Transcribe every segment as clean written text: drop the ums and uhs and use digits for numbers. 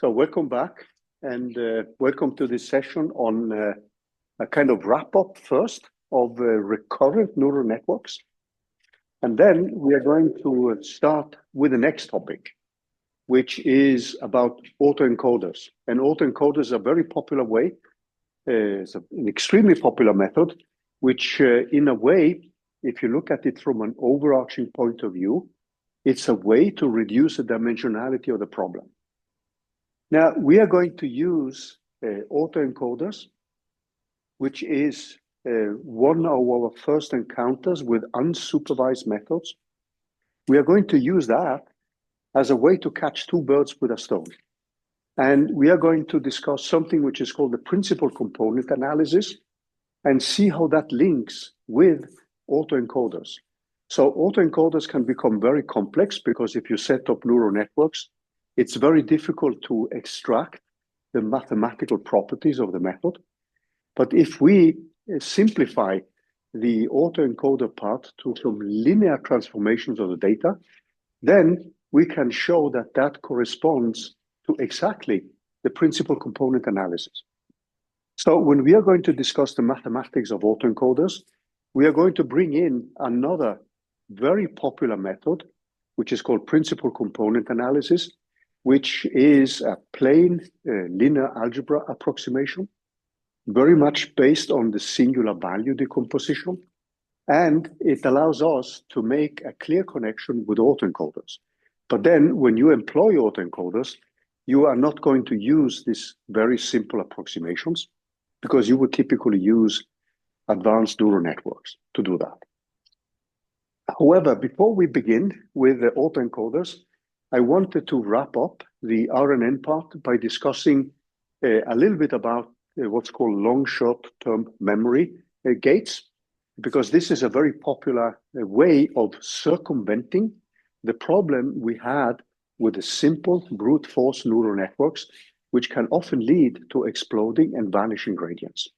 So welcome back and welcome to this session on a kind of wrap up first of recurrent neural networks. And then we are going to start with the next topic, which is about autoencoders. And autoencoders are a very popular way, it's an extremely popular method, which in a way, if you look at it from an overarching point of view, it's a way to reduce the dimensionality of the problem. Now, we are going to use autoencoders, which is one of our first encounters with unsupervised methods. We are going to use that as a way to catch two birds with a stone. And we are going to discuss something which is called the principal component analysis and see how that links with autoencoders. So autoencoders can become very complex because if you set up neural networks, it's very difficult to extract the mathematical properties of the method. But if we simplify the autoencoder part to some linear transformations of the data, then we can show that that corresponds to exactly the principal component analysis. So when we are going to discuss the mathematics of autoencoders, we are going to bring in another very popular method, which is called principal component analysis, which is a plain linear algebra approximation, very much based on the singular value decomposition. And it allows us to make a clear connection with autoencoders. But then when you employ autoencoders, you are not going to use these very simple approximations because you would typically use advanced neural networks to do that. However, before we begin with the autoencoders, I wanted to wrap up the RNN part by discussing a little bit about what's called long short-term memory gates, because this is a very popular way of circumventing the problem we had with the simple brute force neural networks, which can often lead to exploding and vanishing gradients.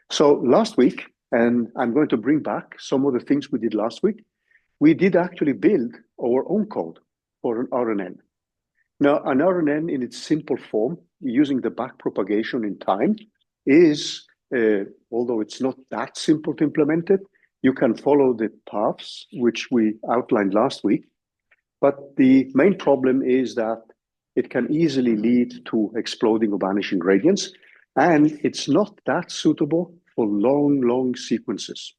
So last week, and I'm going to bring back some of the things we did last week, we did actually build our own code for an RNN. Now, an RNN in its simple form, using the backpropagation in time, is, although it's not that simple to implement it, you can follow the paths which we outlined last week. But the main problem is that it can easily lead to exploding or vanishing gradients, and it's not that suitable for long sequences.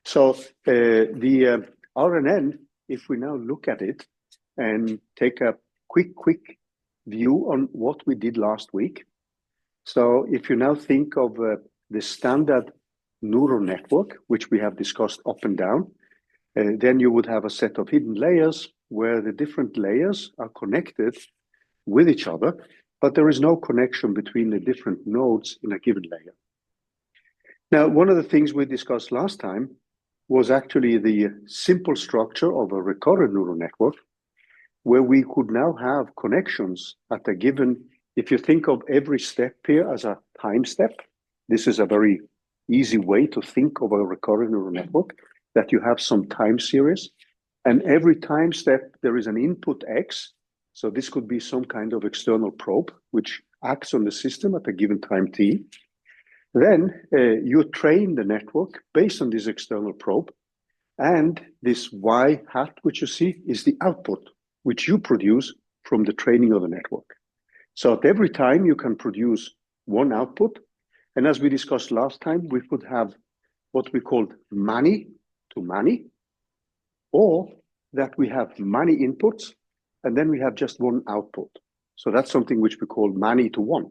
So the RNN, if we now look at it, and take a quick view on what we did last week. So if you now think of the standard neural network, which we have discussed up and down, then you would have a set of hidden layers where the different layers are connected with each other, but there is no connection between the different nodes in a given layer. Now, one of the things we discussed last time was actually the simple structure of a recurrent neural network, where we could now have connections at a given, if you think of every step here as a time step, this is a very easy way to think of a recurrent neural network, that you have some time series, and every time step there is an input X, so this could be some kind of external probe, which acts on the system at a given time t. Then you train the network based on this external probe, and this Y hat, which you see, is the output, which you produce from the training of the network. So at every time you can produce one output. And as we discussed last time, we could have what we called many to many, or that we have many inputs, and then we have just one output. So that's something which we call many to one.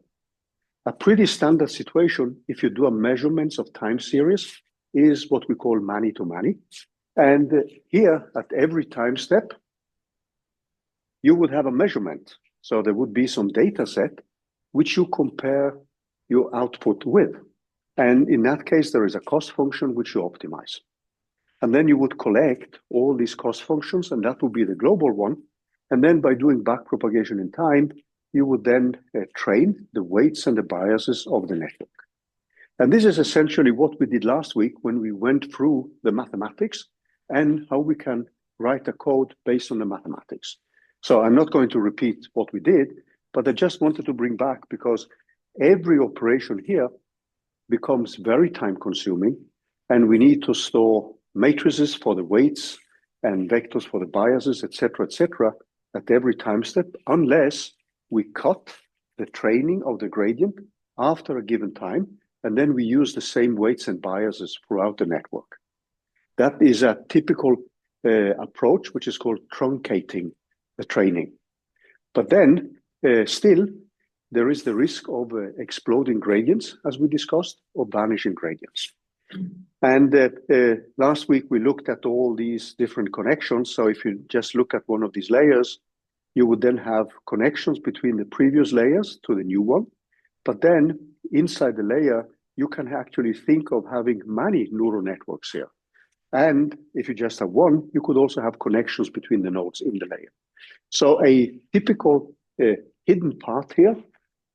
A pretty standard situation, if you do a measurements of time series, is what we call many to many. And here at every time step, you would have a measurement. So there would be some data set which you compare your output with. And in that case, there is a cost function which you optimize. And then you would collect all these cost functions, and that would be the global one. And then by doing backpropagation in time, you would then train the weights and the biases of the network. And this is essentially what we did last week when we went through the mathematics and how we can write a code based on the mathematics. So I'm not going to repeat what we did, but I just wanted to bring back because every operation here becomes very time consuming, and we need to store matrices for the weights and vectors for the biases, etc., at every time step, unless we cut the training of the gradient after a given time, and then we use the same weights and biases throughout the network. That is a typical approach, which is called truncating the training. But then still, there is the risk of exploding gradients, as we discussed, or vanishing gradients. And last week, we looked at all these different connections. So if you just look at one of these layers, you would then have connections between the previous layers to the new one. But then inside the layer, you can actually think of having many neural networks here. And if you just have one, you could also have connections between the nodes in the layer. So a typical hidden part here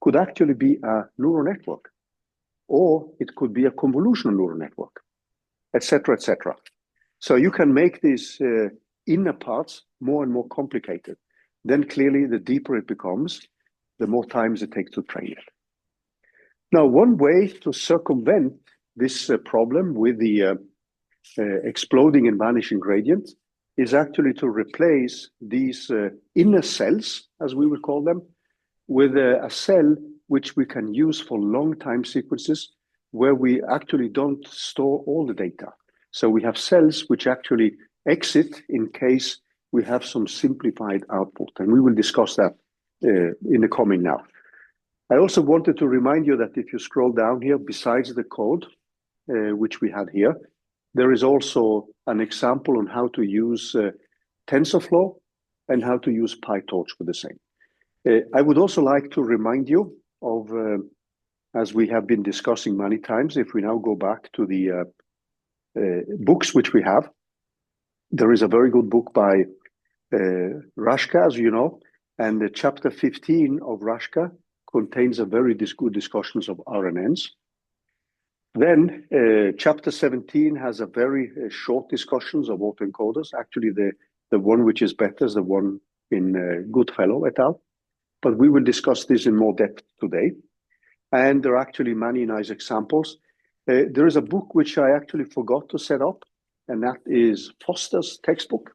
could actually be a neural network, or it could be a convolutional neural network, etc., etc. So you can make these inner parts more and more complicated. Then clearly, the deeper it becomes, the more times it takes to train it. Now, one way to circumvent this problem with the exploding and vanishing gradient is actually to replace these inner cells, as we would call them, with a cell which we can use for long time sequences where we actually don't store all the data. So we have cells which actually exit in case we have some simplified output. And we will discuss that in the coming now. I also wanted to remind you that if you scroll down here, besides the code, which we had here, there is also an example on how to use TensorFlow and how to use PyTorch for the same. I would also like to remind you of, as we have been discussing many times, if we now go back to the books which we have, there is a very good book by Rashka, as you know, and the chapter 15 of Rashka contains a very good discussions of RNNs. Then chapter 17 has a very short discussions of autoencoders. Actually, the one which is better is the one in Goodfellow et al. But we will discuss this in more depth today. And there are actually many nice examples. There is a book which I actually forgot to set up, and that is Foster's textbook,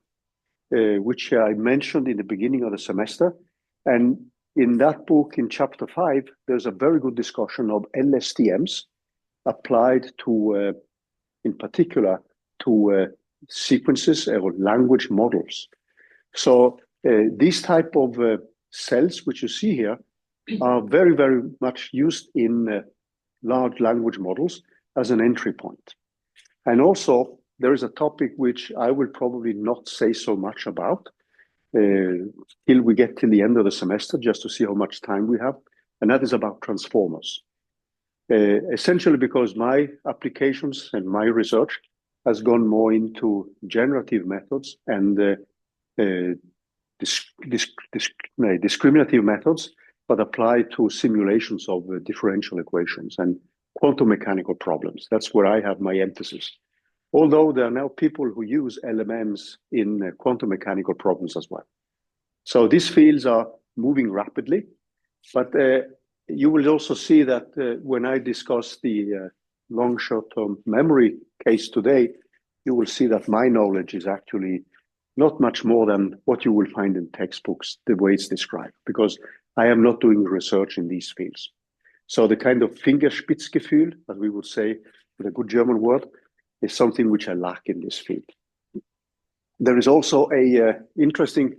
which I mentioned in the beginning of the semester. And in that book, in chapter 5, there's a very good discussion of LSTMs applied to, in particular, to sequences or language models. So these type of cells, which you see here, are very, very much used in large language models as an entry point. And also, there is a topic which I will probably not say so much about till we get to the end of the semester, just to see how much time we have, and that is about transformers. Essentially because my applications and my research has gone more into generative methods and discriminative methods, but applied to simulations of differential equations and quantum mechanical problems. That's where I have my emphasis. Although there are now people who use LMMs in quantum mechanical problems as well. So these fields are moving rapidly, but you will also see that when I discuss the long short-term memory case today, you will see that my knowledge is actually not much more than what you will find in textbooks, the way it's described, because I am not doing research in these fields. So the kind of Fingerspitzgefühl, as we would say with a good German word, is something which I lack in this field. There is also a interesting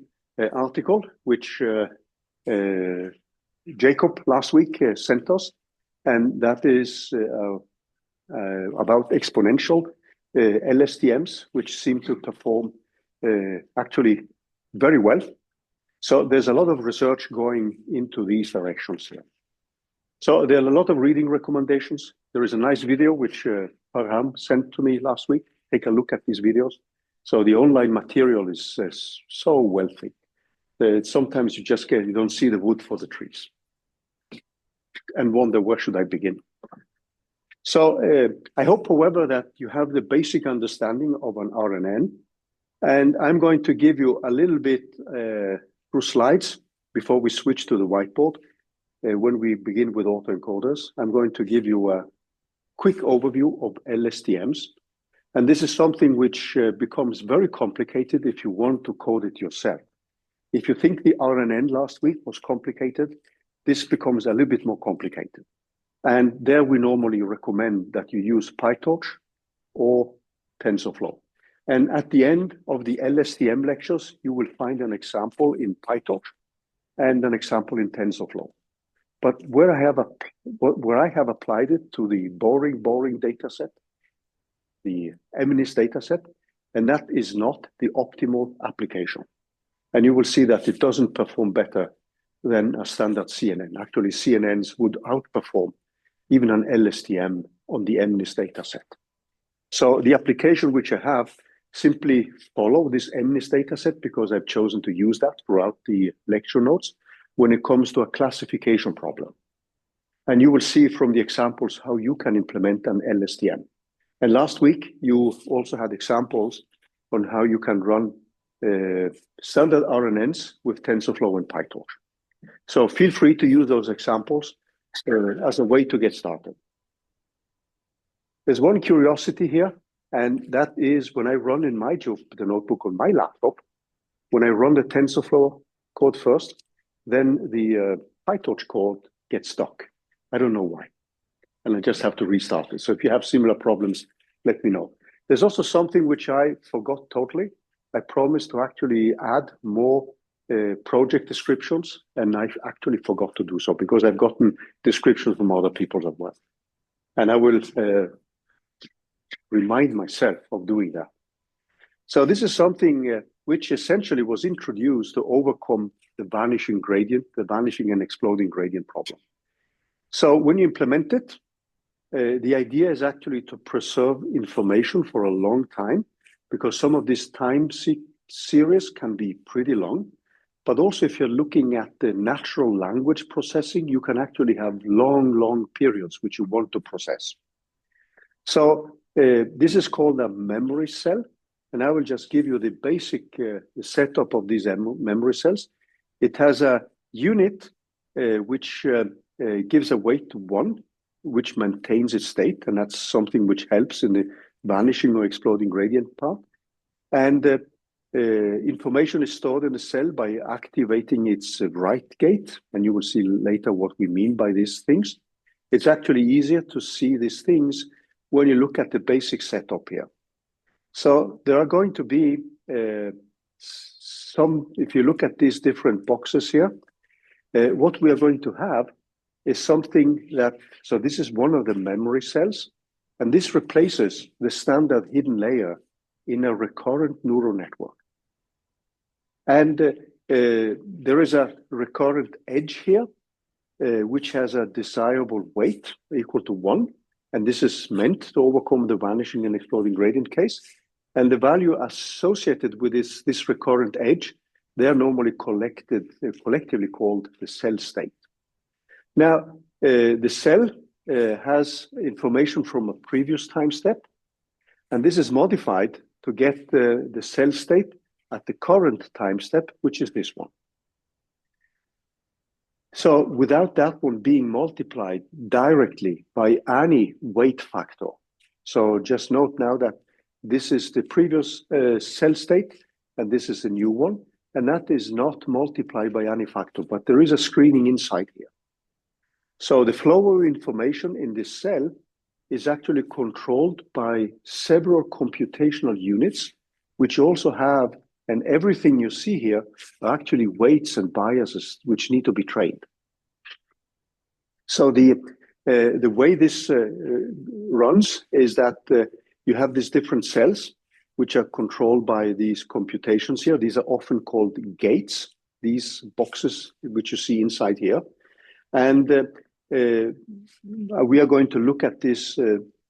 article which Jacob last week sent us, and that is about exponential LSTMs, which seem to perform actually very well. So there's a lot of research going into these directions here. So there are a lot of reading recommendations. There is a nice video which Parham sent to me last week. Take a look at these videos. So the online material is so wealthy. Sometimes you don't see the wood for the trees and wonder, where should I begin? So I hope, however, that you have the basic understanding of an RNN. And I'm going to give you a little bit through slides, before we switch to the whiteboard, when we begin with autoencoders, I'm going to give you a quick overview of LSTMs. And this is something which becomes very complicated if you want to code it yourself. If you think the RNN last week was complicated, this becomes a little bit more complicated. And there we normally recommend that you use PyTorch or TensorFlow. And at the end of the LSTM lectures, you will find an example in PyTorch and an example in TensorFlow. But where I have applied it to the boring data set, the MNIST data set, and that is not the optimal application. And you will see that it doesn't perform better than a standard CNN. Actually, CNNs would outperform even an LSTM on the MNIST data set. So the application which I have simply follow this MNIST data set because I've chosen to use that throughout the lecture notes when it comes to a classification problem. And you will see from the examples how you can implement an LSTM. And last week, you also had examples on how you can run standard RNNs with TensorFlow and PyTorch. So feel free to use those examples as a way to get started. There's one curiosity here, and that is when I run in my Jupyter Notebook on my laptop, when I run the TensorFlow code first, then the PyTorch code gets stuck. I don't know why. And I just have to restart it. So if you have similar problems, let me know. There's also something which I forgot totally. I promised to actually add more project descriptions, and I actually forgot to do so because I've gotten descriptions from other people as well. And I will remind myself of doing that. So this is something which essentially was introduced to overcome the vanishing gradient, the vanishing and exploding gradient problem. So when you implement it, the idea is actually to preserve information for a long time, because some of these time series can be pretty long. But also if you're looking at the natural language processing, you can actually have long periods which you want to process. So this is called a memory cell. And I will just give you the basic setup of these memory cells. It has a unit which gives a weight 1, which maintains its state. And that's something which helps in the vanishing or exploding gradient part. And information is stored in the cell by activating its write gate. And you will see later what we mean by these things. It's actually easier to see these things when you look at the basic setup here. So there are going to be if you look at these different boxes here, what we are going to have is something that, so this is one of the memory cells, and this replaces the standard hidden layer in a recurrent neural network. And there is a recurrent edge here, which has a desirable weight equal to 1. And this is meant to overcome the vanishing and exploding gradient case. And the value associated with this recurrent edge, they are normally collectively called the cell state. Now, the cell has information from a previous time step, and this is modified to get the cell state at the current time step, which is this one. So without that one being multiplied directly by any weight factor. So just note now that this is the previous cell state, and this is the new one, and that is not multiplied by any factor, but there is a screening inside here. So the flow of information in this cell is actually controlled by several computational units, which also have, and everything you see here are actually weights and biases which need to be trained. So the way this runs is that you have these different cells which are controlled by these computations here. These are often called gates, these boxes which you see inside here. And we are going to look at this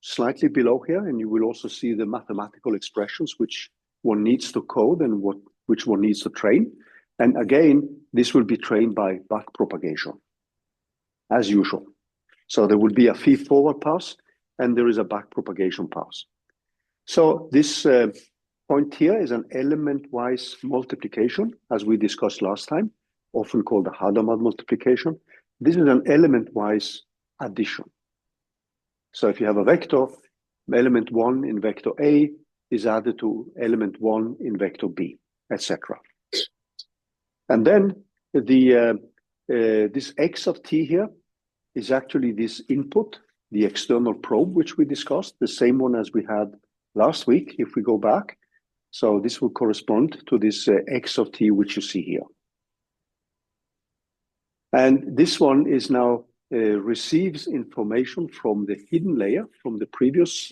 slightly below here, and you will also see the mathematical expressions which one needs to code and which one needs to train. And again, this will be trained by backpropagation, as usual. So there will be a feed-forward pass, and there is a backpropagation pass. So this point here is an element-wise multiplication, as we discussed last time. often called the Hadamard multiplication. This is an element-wise addition. So if you have a vector, element 1 in vector A is added to element 1 in vector B, etc. And then this x of t here is actually this input, the external probe, which we discussed, the same one as we had last week, if we go back. So this will correspond to this x of t, which you see here. And this one is now receives information from the hidden layer, from the previous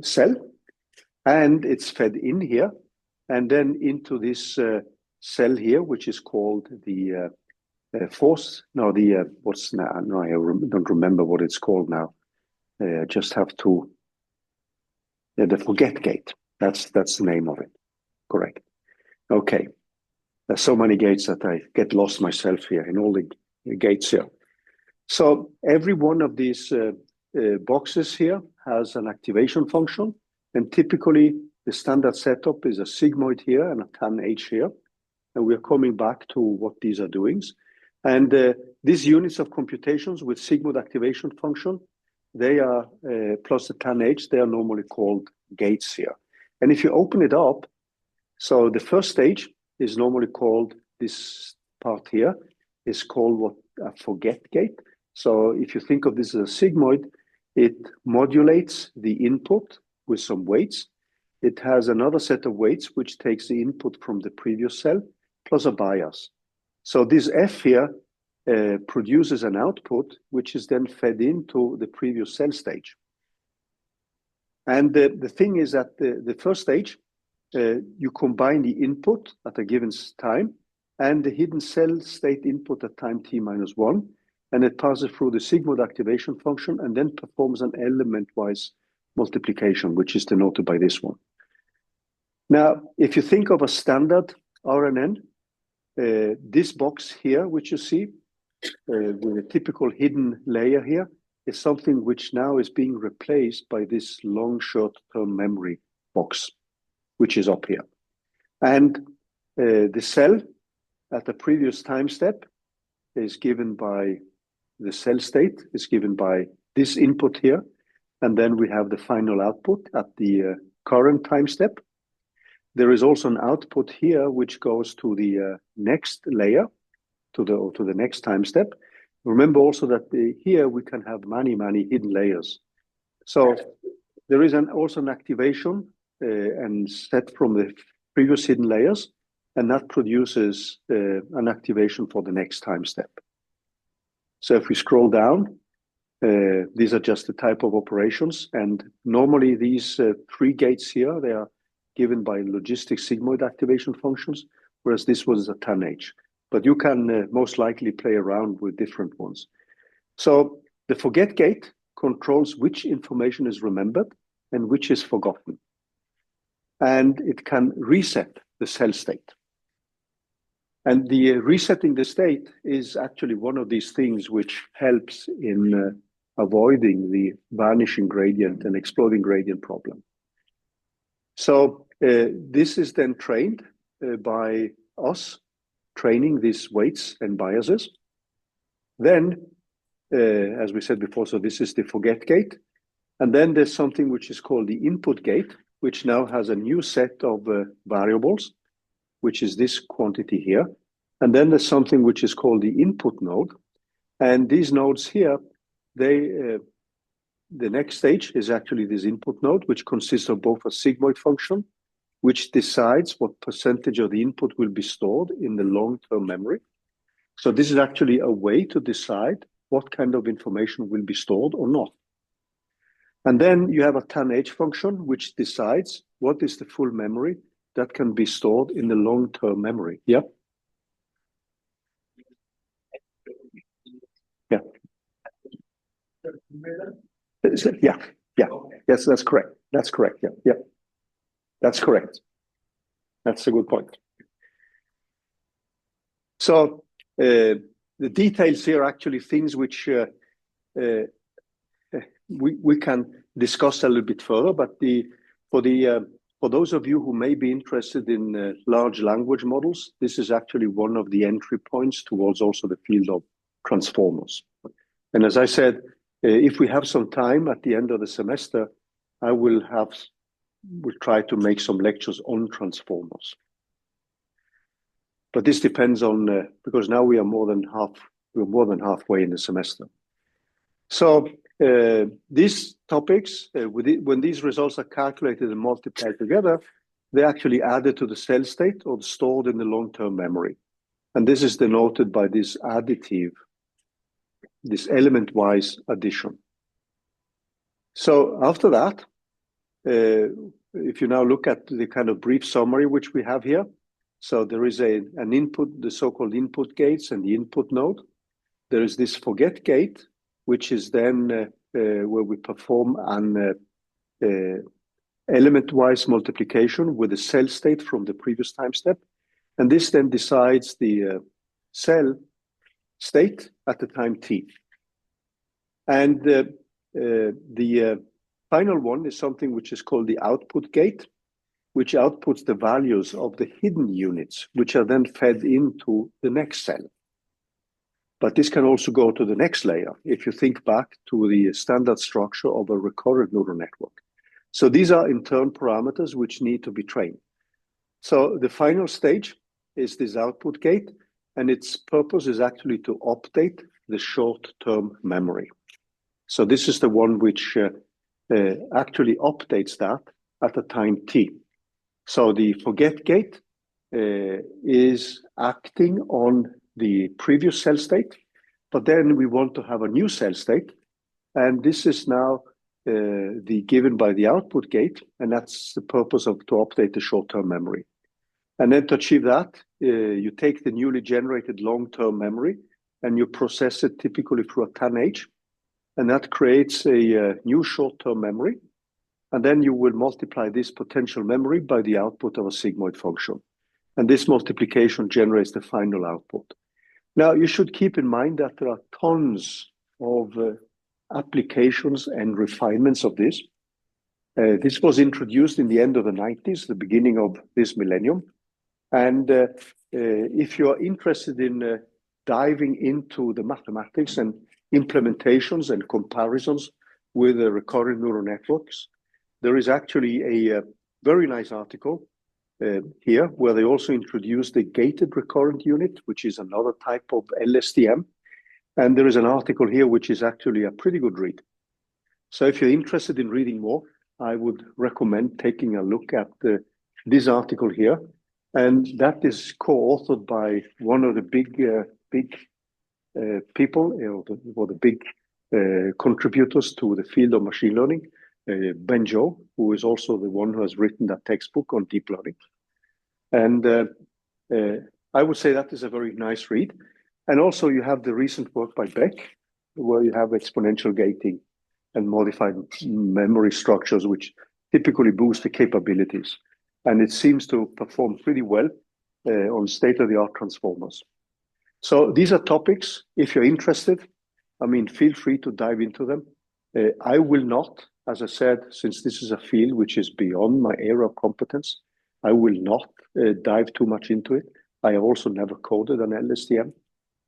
cell, and it's fed in here, and then into this cell here, which is called the don't remember what it's called now. I just have to, the forget gate. That's the name of it. Correct. Okay. There's so many gates that I get lost myself here in all the gates here. So every one of these boxes here has an activation function, and typically the standard setup is a sigmoid here and a tan H here, and we're coming back to what these are doing. And these units of computations with sigmoid activation function, they are plus the tan H, they are normally called gates here. And if you open it up, so the first stage is normally called, this part here is called what a forget gate. So if you think of this as a sigmoid, it modulates the input with some weights. It has another set of weights which takes the input from the previous cell plus a bias. So this F here produces an output which is then fed into the previous cell stage. And the thing is that the first stage, you combine the input at a given time and the hidden cell state input at time t-1, and it passes through the sigmoid activation function and then performs an element-wise multiplication, which is denoted by this one. Now, if you think of a standard RNN, this box here, which you see, with a typical hidden layer here, is something which now is being replaced by this long short-term memory box, which is up here. And the cell at the previous time step is given by the cell state, is given by this input here. And then we have the final output at the current time step. There is also an output here, which goes to the next layer, to the next time step. Remember also that here we can have many, many hidden layers. So there is also an activation and set from the previous hidden layers, and that produces an activation for the next time step. So if we scroll down, these are just the type of operations, and normally these three gates here, they are given by logistic sigmoid activation functions, whereas this was a tan H. But you can most likely play around with different ones. So the forget gate controls which information is remembered and which is forgotten. And it can reset the cell state. And the resetting the state is actually one of these things which helps in avoiding the vanishing gradient and exploding gradient problem. So this is then trained by us, training these weights and biases. Then, as we said before, so this is the forget gate. And then there's something which is called the input gate, which now has a new set of variables, which is this quantity here. And then there's something which is called the input node. And these nodes here, the next stage is actually this input node, which consists of both a sigmoid function, which decides what percentage of the input will be stored in the long-term memory. So this is actually a way to decide what kind of information will be stored or not. And then you have a tan H function, which decides what is the full memory that can be stored in the long-term memory. Yeah. Yeah. Yeah. Yeah. Yes, that's correct. That's correct. Yeah. Yeah. That's correct. That's a good point. So the details here are actually things which we can discuss a little bit further, but for the for those of you who may be interested in large language models, this is actually one of the entry points towards also the field of transformers. And as I said, if we have some time at the end of the semester, I will try to make some lectures on transformers. But this depends on, because now we are more than halfway in the semester. So these topics, when these results are calculated and multiplied together, they're actually added to the cell state or stored in the long-term memory. And this is denoted by this additive, this element-wise addition. So after that, if you now look at the kind of brief summary which we have here, so there is an input, the so-called input gates and the input node. There is this forget gate, which is then where we perform an element-wise multiplication with the cell state from the previous time step. And this then decides the cell state at the time t. And the final one is something which is called the output gate, which outputs the values of the hidden units, which are then fed into the next cell. But this can also go to the next layer, if you think back to the standard structure of a recurrent neural network. So these are internal parameters which need to be trained. So the final stage is this output gate, and its purpose is actually to update the short-term memory. So this is the one which actually updates that at the time t. So the forget gate is acting on the previous cell state, but then we want to have a new cell state, and this is now given by the output gate, and that's the purpose of to update the short-term memory. And then to achieve that, you take the newly generated long-term memory and you process it typically through a TANH, and that creates a new short-term memory. And then you will multiply this potential memory by the output of a sigmoid function. And this multiplication generates the final output. Now, you should keep in mind that there are tons of applications and refinements of this. This was introduced in the end of the 90s, the beginning of this millennium. And if you're interested in diving into the mathematics and implementations and comparisons with the recurrent neural networks, there is actually a very nice article here where they also introduced the gated recurrent unit, which is another type of LSTM. And there is an article here which is actually a pretty good read. So if you're interested in reading more, I would recommend taking a look at this article here. And that is co-authored by one of the big people, or the big contributors to the field of machine learning, Ben Zhou, who is also the one who has written that textbook on deep learning. And I would say that is a very nice read. And also you have the recent work by Beck, where you have exponential gating and modified memory structures, which typically boost the capabilities. And it seems to perform pretty well on state-of-the-art transformers. So these are topics, if you're interested, I mean, feel free to dive into them. I will not, as I said, since this is a field which is beyond my area of competence, I will not dive too much into it. I have also never coded an LSTM,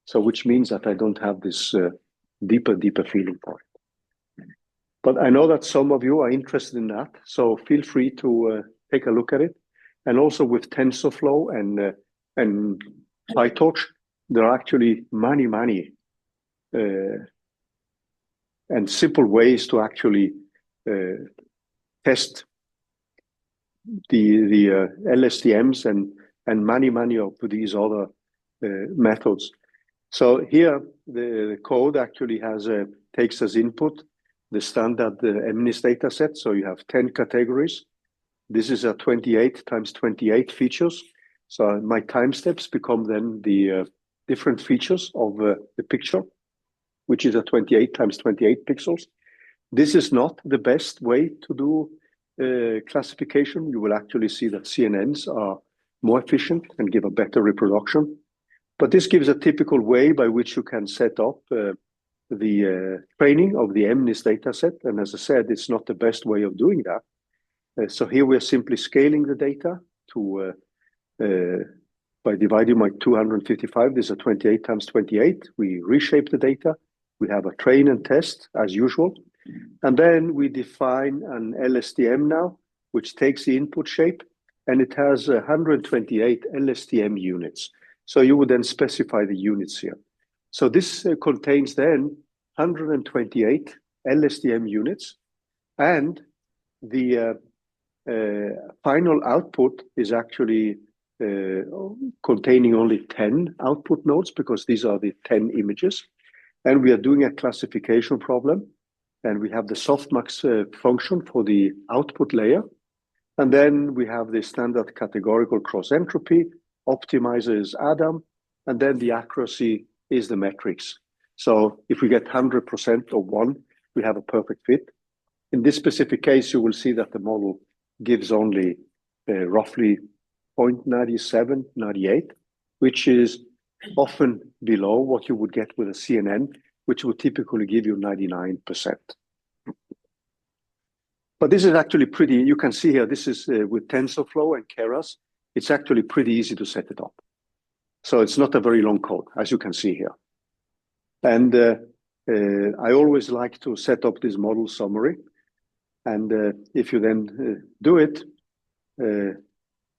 so which means that I don't have this deeper feeling for it. But I know that some of you are interested in that, so feel free to take a look at it. And also with TensorFlow and PyTorch, there are actually many and simple ways to actually test the LSTMs and many of these other methods. So here the code actually takes as input the standard MNIST data set. So you have 10 categories. This is a 28 times 28 features. So my time steps become then the different features of the picture, which is a 28 times 28 pixels. This is not the best way to do classification. You will actually see that CNNs are more efficient and give a better reproduction. But this gives a typical way by which you can set up the training of the MNIST data set. And as I said, it's not the best way of doing that. So here we're simply scaling the data to by dividing by 255. This is a 28 times 28. We reshape the data. We have a train and test as usual. And then we define an LSTM now, which takes the input shape, and it has 128 LSTM units. So you would then specify the units here. So this contains then 128 LSTM units, and the final output is actually containing only 10 output nodes, because these are the 10 images. And we are doing a classification problem, and we have the softmax function for the output layer. And then we have the standard categorical cross entropy. Optimizer is Adam, and then the accuracy is the metrics. So if we get 100% of one, we have a perfect fit. In this specific case, you will see that the model gives only roughly 0.97, 98, which is often below what you would get with a CNN, which would typically give you 99%. But this is actually pretty, you can see here, this is with TensorFlow and Keras, it's actually pretty easy to set it up. So it's not a very long code, as you can see here. And I always like to set up this model summary. And if you then do it,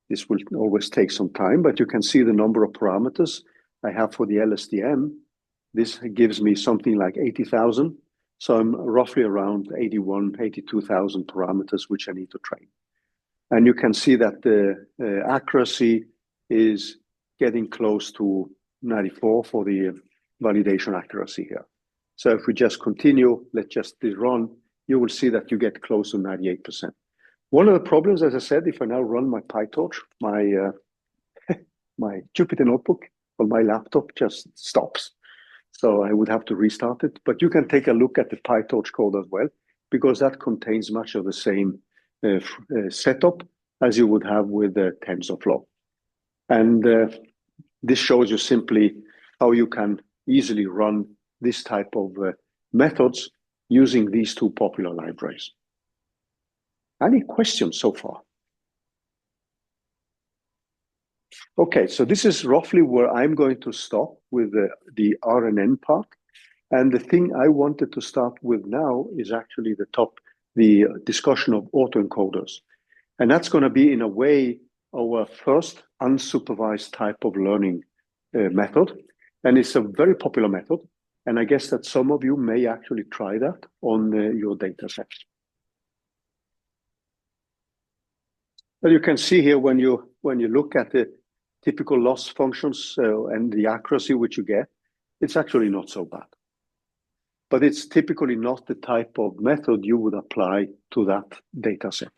this will always take some time, but you can see the number of parameters I have for the LSTM. This gives me something like 80,000. So I'm roughly around 81, 82,000 parameters, which I need to train. And you can see that the accuracy is getting close to 94 for the validation accuracy here. So if we just continue, let's just run, you will see that you get close to 98%. One of the problems, as I said, if I now run my PyTorch, my my Jupyter Notebook on my laptop just stops. So I would have to restart it. But you can take a look at the PyTorch code as well, because that contains much of the same setup as you would have with TensorFlow. And this shows you simply how you can easily run this type of methods using these two popular libraries. Any questions so far? Okay, so this is roughly where I'm going to stop with the RNN part. And the thing I wanted to start with now is actually the discussion of autoencoders. And that's going to be, in a way, our first unsupervised type of learning method. And it's a very popular method. And I guess that some of you may actually try that on your data sets. But you can see here when you look at the typical loss functions and the accuracy which you get, it's actually not so bad. But it's typically not the type of method you would apply to that data set.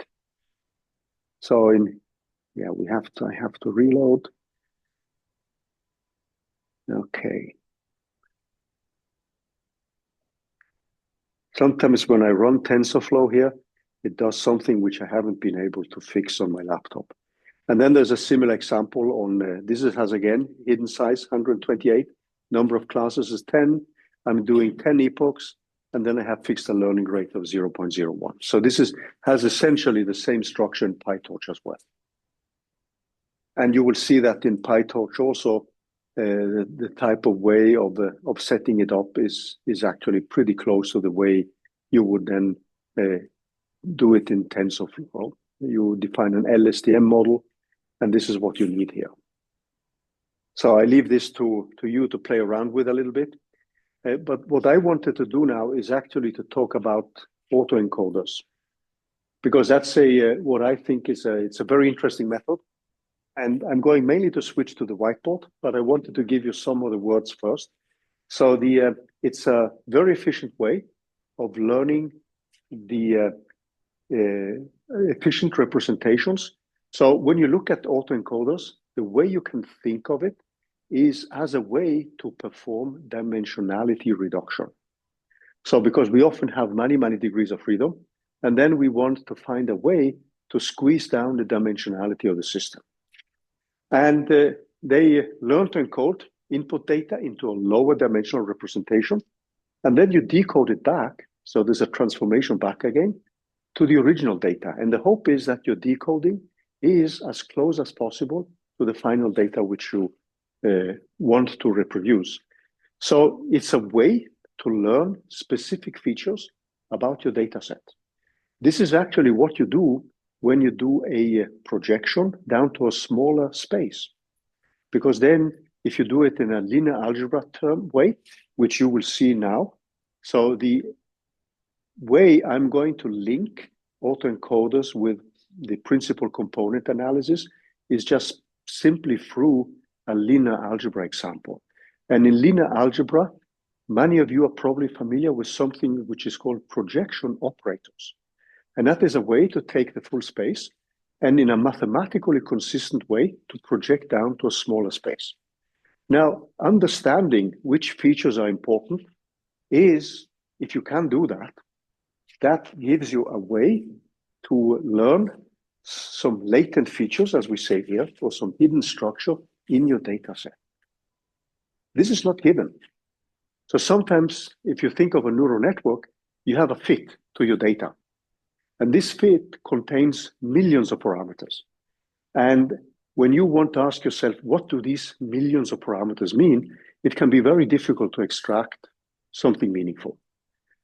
So I have to reload. Okay. Sometimes when I run TensorFlow here, it does something which I haven't been able to fix on my laptop. And then there's a similar example on, this has again, hidden size, 128. Number of classes is 10. I'm doing 10 epochs, and then I have fixed a learning rate of 0.01. So this has essentially the same structure in PyTorch as well. And you will see that in PyTorch also, the type of way of setting it up is actually pretty close to the way you would then do it in TensorFlow. You define an LSTM model, and this is what you need here. So I leave this to you to play around with a little bit. But what I wanted to do now is actually to talk about autoencoders, because that's what I think is it's a very interesting method. And I'm going mainly to switch to the whiteboard, but I wanted to give you some of the words first. So it's a very efficient way of learning the efficient representations. So when you look at autoencoders, the way you can think of it is as a way to perform dimensionality reduction. So because we often have many, many degrees of freedom, and then we want to find a way to squeeze down the dimensionality of the system. And they learn to encode input data into a lower dimensional representation, and then you decode it back. So there's a transformation back again. to the original data. And the hope is that your decoding is as close as possible to the final data which you want to reproduce. So it's a way to learn specific features about your data set. This is actually what you do when you do a projection down to a smaller space. Because then if you do it in a linear algebra term way, which you will see now, so the way I'm going to link autoencoders with the principal component analysis is just simply through a linear algebra example. And in linear algebra, many of you are probably familiar with something which is called projection operators. And that is a way to take the full space and in a mathematically consistent way to project down to a smaller space. Now, understanding which features are important is, if you can do that, that gives you a way to learn some latent features, as we say here, or some hidden structure in your data set. This is not hidden. So sometimes if you think of a neural network, you have a fit to your data. And this fit contains millions of parameters. And when you want to ask yourself, what do these millions of parameters mean? It can be very difficult to extract something meaningful.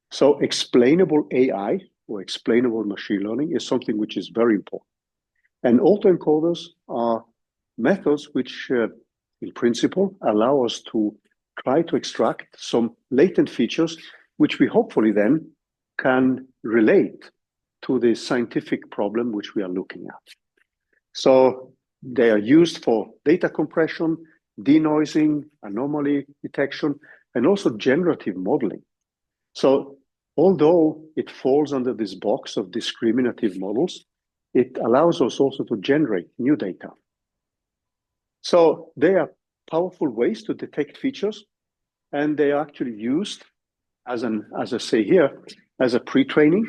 So explainable AI or explainable machine learning is something which is very important. And autoencoders are methods which, in principle, allow us to try to extract some latent features, which we hopefully then can relate to the scientific problem which we are looking at. So they are used for data compression, denoising, anomaly detection, and also generative modeling. So although it falls under this box of discriminative models, it allows us also to generate new data. So they are powerful ways to detect features, and they are actually used as I say here, as a pre-training.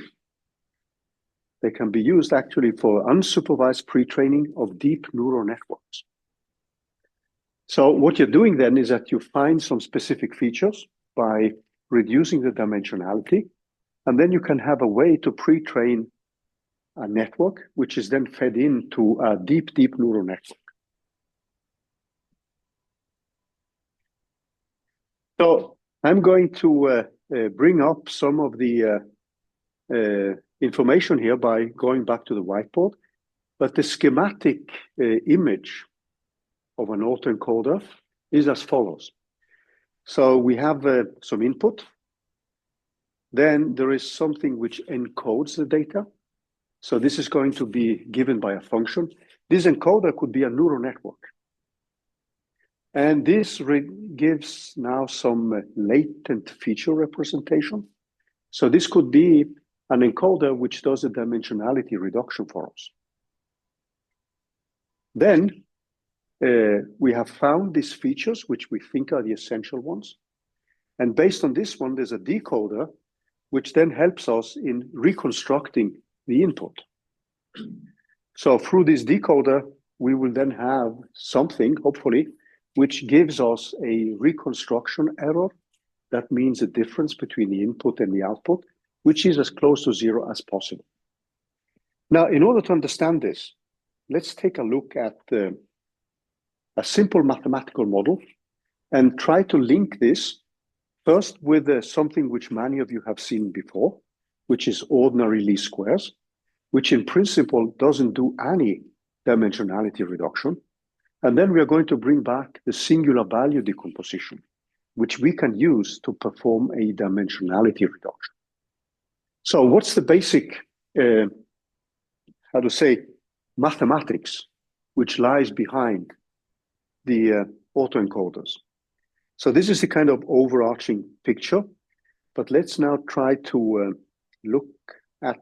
They can be used actually for unsupervised pre-training of deep neural networks. So what you're doing then is that you find some specific features by reducing the dimensionality, and then you can have a way to pre-train a network, which is then fed into a deep neural network. So I'm going to bring up some of the information here by going back to the whiteboard, but the schematic image of an autoencoder is as follows. So we have some input. Then there is something which encodes the data. So this is going to be given by a function. This encoder could be a neural network. And this gives now some latent feature representation. So this could be an encoder which does a dimensionality reduction for us. Then we have found these features which we think are the essential ones. And based on this one, there's a decoder which then helps us in reconstructing the input. So through this decoder, we will then have something, hopefully, which gives us a reconstruction error. That means a difference between the input and the output, which is as close to zero as possible. Now, in order to understand this, let's take a look at a simple mathematical model and try to link this first with something which many of you have seen before, which is ordinary least squares, which in principle doesn't do any dimensionality reduction. And then we are going to bring back the singular value decomposition, which we can use to perform a dimensionality reduction. So what's the basic, mathematics which lies behind the autoencoders? So this is the kind of overarching picture, but let's now try to look at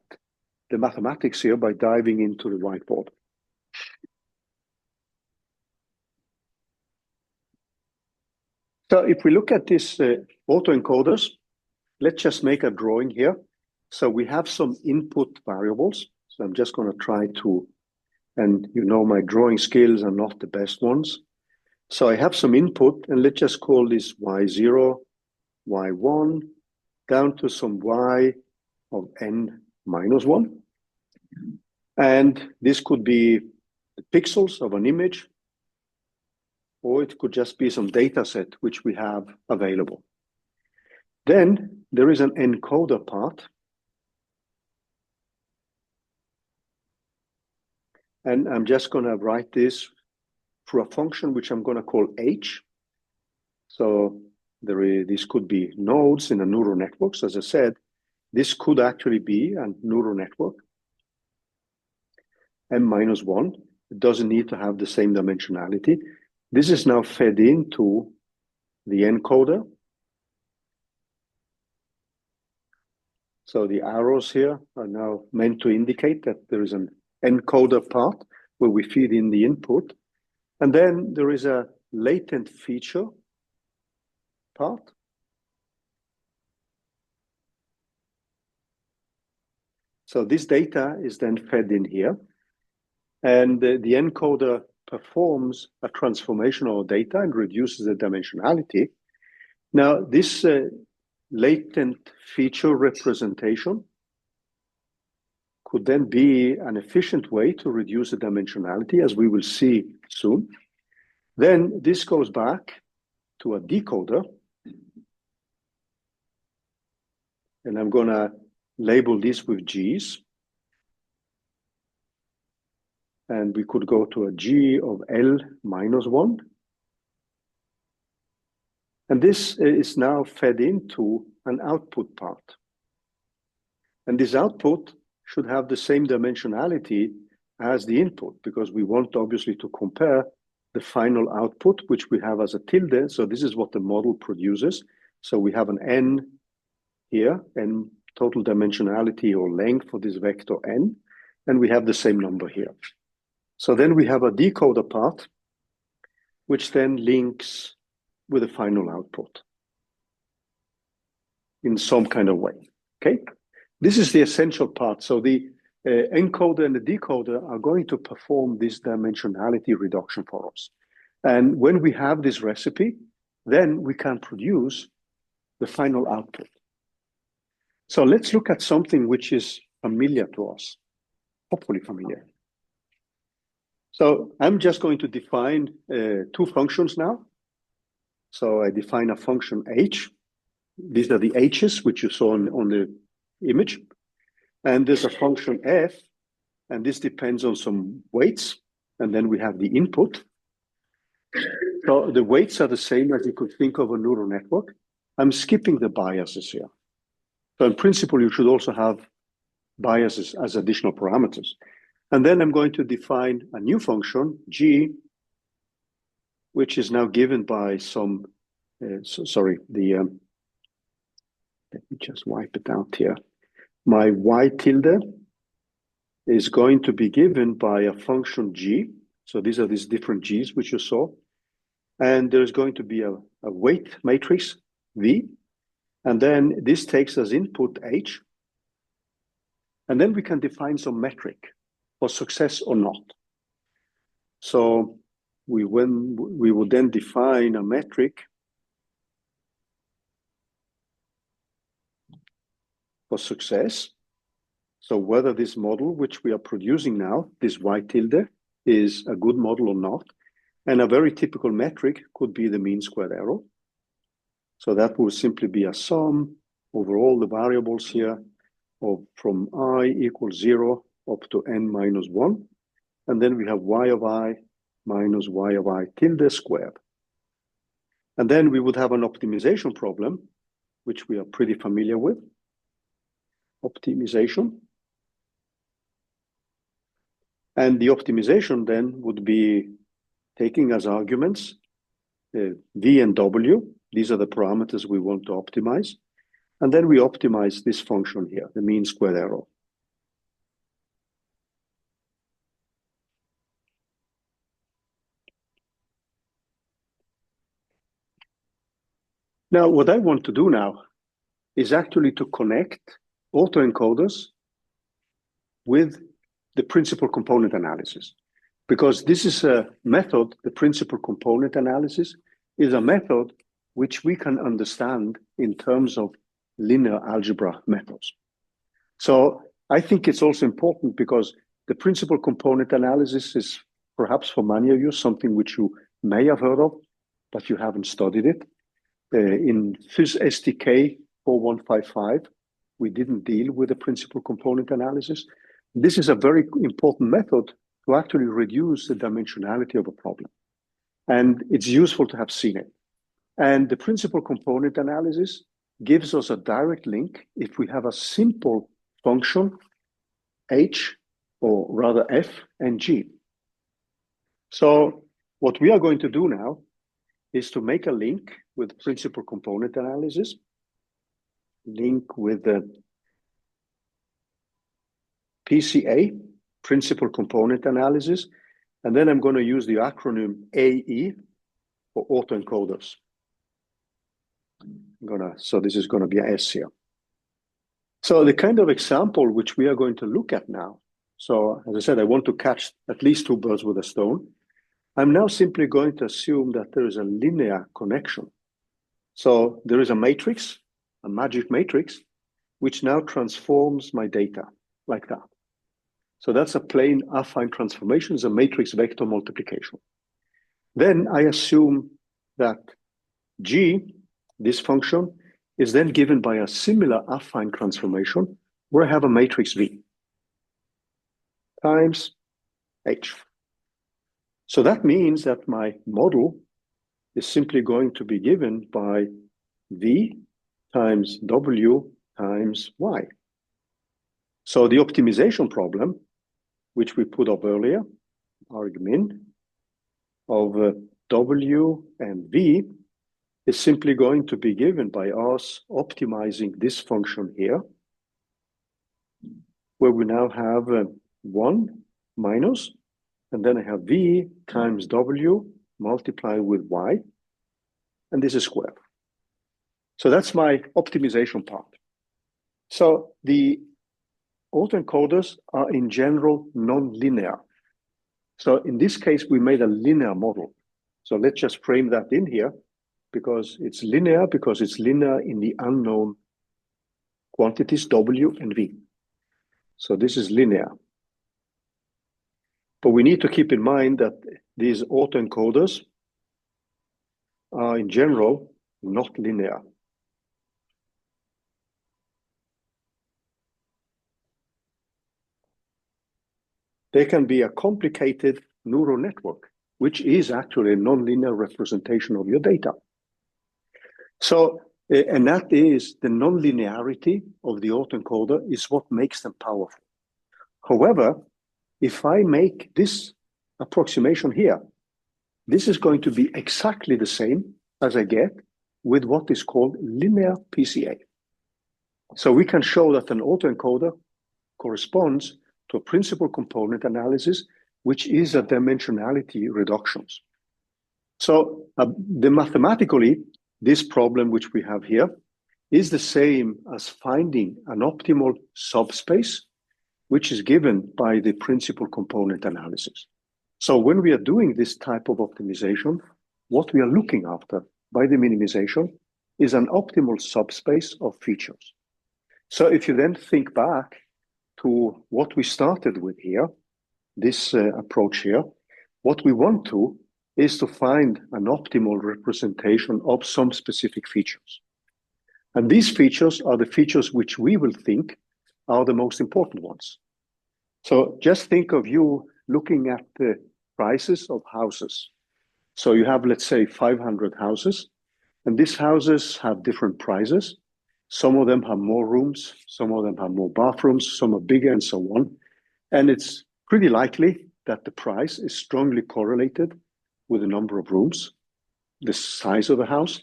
the mathematics here by diving into the whiteboard. So if we look at this autoencoders, let's just make a drawing here. So we have some input variables. So I'm just going to try to, and you know my drawing skills are not the best ones. So I have some input, and let's just call this y0, y1, down to some y of n minus 1. And this could be the pixels of an image, or it could just be some data set which we have available. Then there is an encoder part. And I'm just going to write this through a function which I'm going to call H. So this could be nodes in a neural network. So as I said, this could actually be a neural network, M-1. It doesn't need to have the same dimensionality. This is now fed into the encoder. So the arrows here are now meant to indicate that there is an encoder part where we feed in the input. And then there is a latent feature part. So this data is then fed in here. And the encoder performs a transformation of data and reduces the dimensionality. Now, this latent feature representation could then be an efficient way to reduce the dimensionality, as we will see soon. Then this goes back to a decoder. And I'm going to label this with G's. And we could go to a G of L-1. And this is now fed into an output part. And this output should have the same dimensionality as the input, because we want obviously to compare the final output, which we have as a tilde. So this is what the model produces. So we have an N here, N total dimensionality or length for this vector N, and we have the same number here. So then we have a decoder part, which then links with the final output in some kind of way, okay? This is the essential part. So the encoder and the decoder are going to perform this dimensionality reduction for us. And when we have this recipe, then we can produce the final output. So let's look at something which is familiar to us, hopefully familiar. So I'm just going to define two functions now. So I define a function H. These are the H's, which you saw on the image. And there's a function F, and this depends on some weights. And then we have the input. So the weights are the same as you could think of a neural network. I'm skipping the biases here. So in principle, you should also have biases as additional parameters. And then I'm going to define a new function, G, which is now given by some, let me just wipe it out here. My Y tilde is going to be given by a function G. So these are these different G's which you saw. And there's going to be a weight matrix, V. And then this takes as input H. And then we can define some metric for success or not. So we will then define a metric for success. So whether this model, which we are producing now, this Y tilde, is a good model or not. And a very typical metric could be the mean squared error. So that will simply be a sum over all the variables here of from I equals 0 up to n-1. And then we have y of I minus y of I tilde squared. And then we would have an optimization problem, which we are pretty familiar with. Optimization. And the optimization then would be taking as arguments V and W. These are the parameters we want to optimize. And then we optimize this function here, the mean squared error. Now, what I want to do now is actually to connect autoencoders with the principal component analysis. Because this is a method, the principal component analysis is a method which we can understand in terms of linear algebra methods. So I think it's also important because the principal component analysis is perhaps for many of you something which you may have heard of, but you haven't studied it. In FYS 4155, we didn't deal with the principal component analysis. This is a very important method to actually reduce the dimensionality of a problem. And it's useful to have seen it. And the principal component analysis gives us a direct link if we have a simple function, h, or rather f and g. So what we are going to do now is to make a link with principal component analysis, link with the PCA, principal component analysis, and then I'm going to use the acronym AE for autoencoders. So this is going to be an S here. So the kind of example which we are going to look at now, so as I said, I want to catch at least two birds with a stone. I'm now simply going to assume that there is a linear connection. So there is a matrix, a magic matrix, which now transforms my data like that. So that's a plain affine transformation, is a matrix vector multiplication. Then I assume that G, this function, is then given by a similar affine transformation where I have a matrix V times H. So that means that my model is simply going to be given by V times W times Y. So the optimization problem, which we put up earlier, argmin of W and V, is simply going to be given by us optimizing this function here, where we now have 1 minus, and then I have V times W multiplied with Y, and this is squared. So that's my optimization part. So the autoencoders are in general non-linear. So in this case, we made a linear model. So let's just frame that in here, because it's linear in the unknown quantities W and V. So this is linear. But we need to keep in mind that these autoencoders are in general not linear. They can be a complicated neural network, which is actually a nonlinear representation of your data. So, and that is the nonlinearity of the autoencoder is what makes them powerful. However, if I make this approximation here, this is going to be exactly the same as I get with what is called linear PCA. So we can show that an autoencoder corresponds to a principal component analysis, which is a dimensionality reductions. So mathematically, this problem which we have here is the same as finding an optimal subspace, which is given by the principal component analysis. So when we are doing this type of optimization, what we are looking after by the minimization is an optimal subspace of features. So if you then think back to what we started with here, this approach here, what we want to is to find an optimal representation of some specific features. And these features are the features which we will think are the most important ones. So just think of you looking at the prices of houses. So you have, let's say, 500 houses, and these houses have different prices. Some of them have more rooms, some of them have more bathrooms, some are bigger, and so on. And it's pretty likely that the price is strongly correlated with the number of rooms, the size of the house,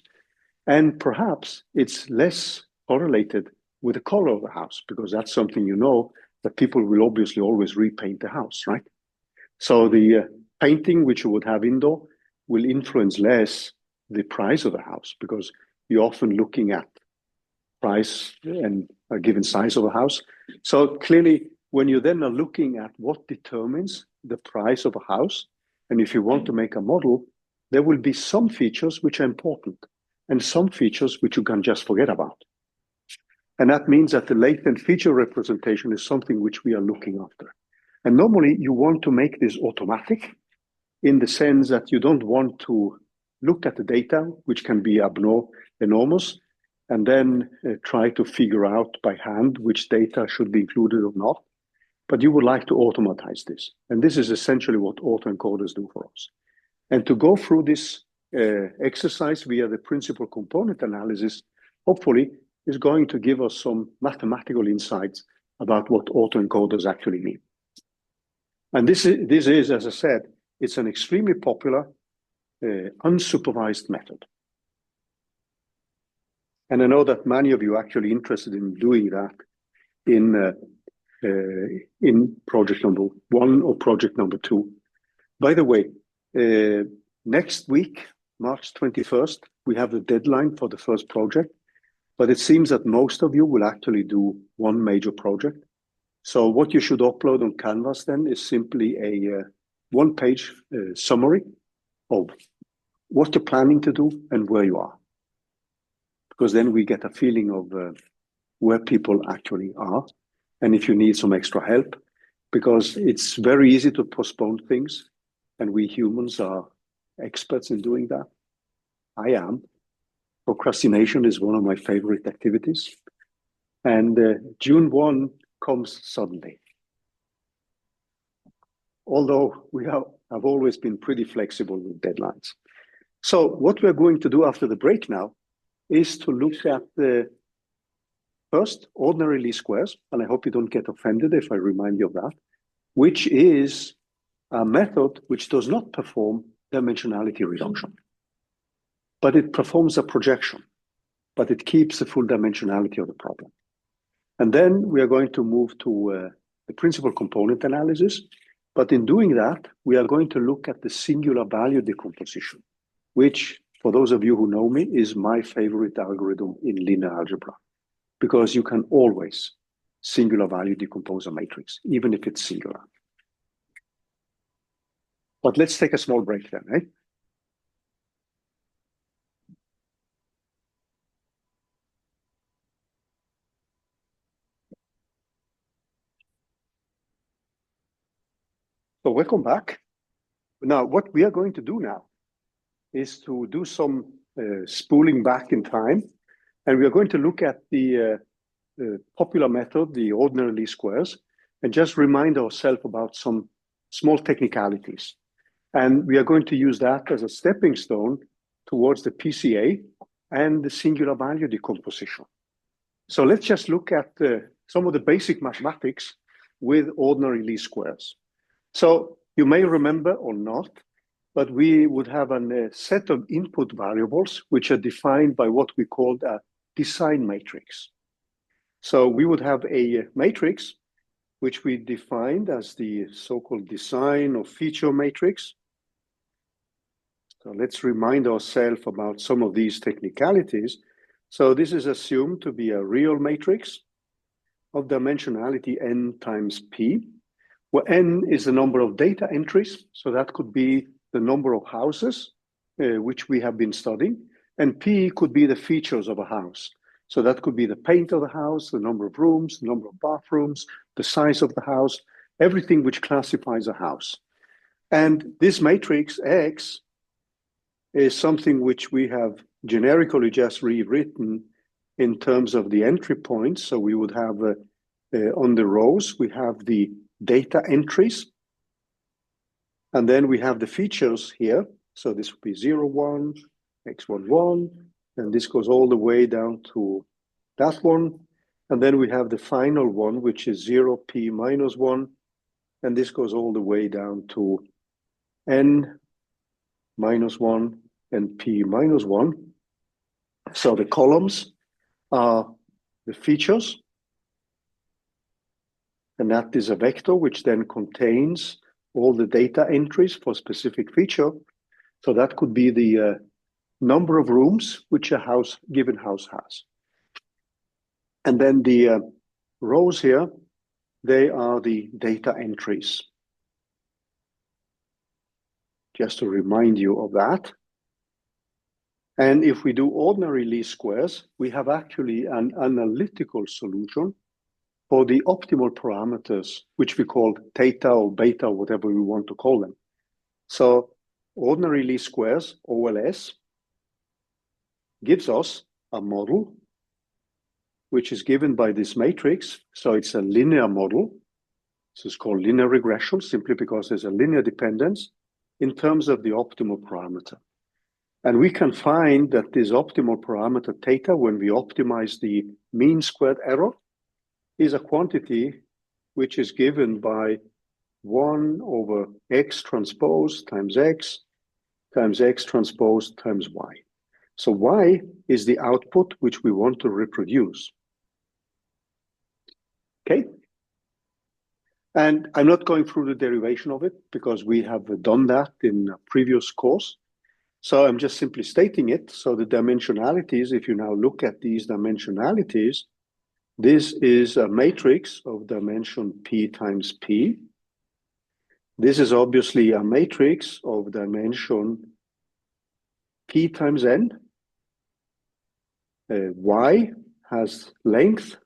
and perhaps it's less correlated with the color of the house, because that's something you know that people will obviously always repaint the house, right? So the painting which you would have indoor will influence less the price of the house, because you're often looking at price and a given size of a house. So clearly, when you then are looking at what determines the price of a house, and if you want to make a model, there will be some features which are important and some features which you can just forget about. And that means that the latent feature representation is something which we are looking after. And normally you want to make this automatic in the sense that you don't want to look at the data, which can be enormous, and then try to figure out by hand which data should be included or not. But you would like to automatize this. And this is essentially what autoencoders do for us. And to go through this exercise via the principal component analysis, hopefully is going to give us some mathematical insights about what autoencoders actually mean. And this is, as I said, it's an extremely popular unsupervised method. And I know that many of you are actually interested in doing that in project number 1 or project number 2. By the way, next week, March 21st, we have the deadline for the first project, but it seems that most of you will actually do one major project. So what you should upload on Canvas then is simply a one-page summary of what you're planning to do and where you are. Because then we get a feeling of where people actually are, and if you need some extra help, because it's very easy to postpone things, and we humans are experts in doing that. I am. Procrastination is one of my favorite activities, and June 1 comes suddenly. Although we have always been pretty flexible with deadlines. So what we're going to do after the break now is to look at the first ordinary least squares, and I hope you don't get offended if I remind you of that, which is a method which does not perform dimensionality reduction, but it performs a projection, but it keeps the full dimensionality of the problem. And then we are going to move to the principal component analysis, but in doing that, we are going to look at the singular value decomposition, which, for those of you who know me, is my favorite algorithm in linear algebra, because you can always singular value decompose a matrix, even if it's singular. But let's take a small break then, eh? So welcome back. Now, what we are going to do now is to do some spooling back in time, and we are going to look at the popular method, the ordinary least squares, and just remind ourselves about some small technicalities. And we are going to use that as a stepping stone towards the PCA and the singular value decomposition. So let's just look at some of the basic mathematics with ordinary least squares. So you may remember or not, but we would have a set of input variables which are defined by what we called a design matrix. So we would have a matrix which we defined as the so-called design or feature matrix. So let's remind ourselves about some of these technicalities. So this is assumed to be a real matrix of dimensionality n times p, where n is the number of data entries. So that could be the number of houses which we have been studying, and p could be the features of a house. So that could be the paint of the house, the number of rooms, the number of bathrooms, the size of the house, everything which classifies a house. And this matrix X is something which we have generically just rewritten in terms of the entry points. So we would have on the rows, we have the data entries. And then we have the features here. So this would be 0, 1, x1, 1. And this goes all the way down to that one. And then we have the final one, which is 0, p minus 1. And this goes all the way down to n minus 1 and p minus 1. So the columns are the features. And that is a vector which then contains all the data entries for a specific feature. So that could be the number of rooms which a given house has. And then the rows here, they are the data entries. Just to remind you of that. And if we do ordinary least squares, we have actually an analytical solution for the optimal parameters, which we call theta or beta, whatever we want to call them. So ordinary least squares, OLS, gives us a model which is given by this matrix. So it's a linear model. This is called linear regression, simply because there's a linear dependence in terms of the optimal parameter. And we can find that this optimal parameter theta, when we optimize the mean squared error, is a quantity which is given by 1 over x transpose times x transpose times y. So y is the output which we want to reproduce. Okay? And I'm not going through the derivation of it because we have done that in a previous course. So I'm just simply stating it. So the dimensionalities, if you now look at these dimensionalities, this is a matrix of dimension p times p. This is obviously a matrix of dimension p times n. Y has length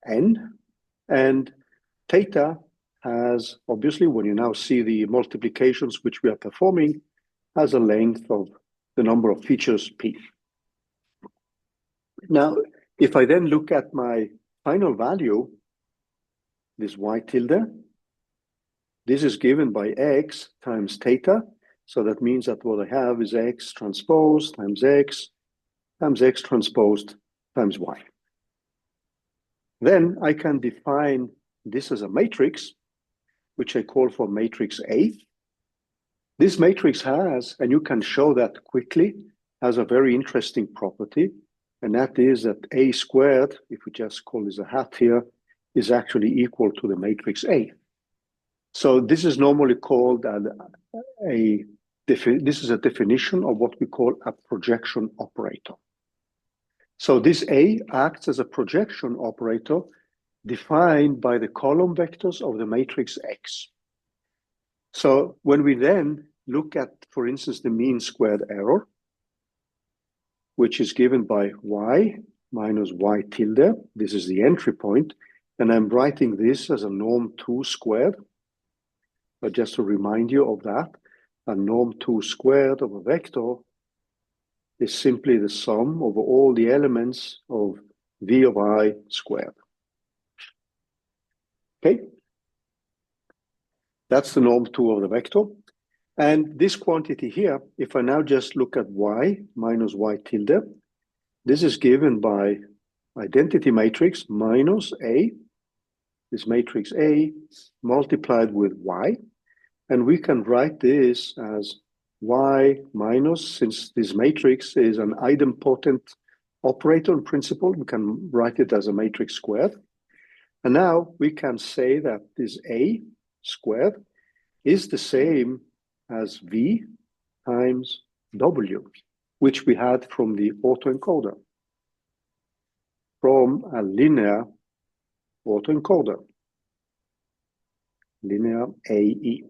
n, and theta has, obviously, when you now see the multiplications which we are performing, has a length of the number of features p. Now, if I then look at my final value, this y tilde, this is given by x times theta. So that means that what I have is x transpose times x transposed times y. Then I can define this as a matrix, which I call for matrix A. This matrix has, and you can show that quickly, has a very interesting property, and that is that A squared, if we just call this a hat here, is actually equal to the matrix A. So this is normally called this is a definition of what we call a projection operator. So this A acts as a projection operator defined by the column vectors of the matrix X. So when we then look at, for instance, the mean squared error, which is given by y minus y tilde, this is the entry point, and I'm writing this as a norm 2 squared. But just to remind you of that, a norm 2 squared of a vector is simply the sum over all the elements of v of I squared. Okay? That's the norm 2 of the vector. And this quantity here, if I now just look at y minus y tilde, this is given by identity matrix minus A, this matrix A multiplied with y. And we can write this as y minus, since this matrix is an idempotent operator in principle, we can write it as a matrix squared. And now we can say that this A squared is the same as V times W, which we had from the autoencoder, from a linear autoencoder, linear AE.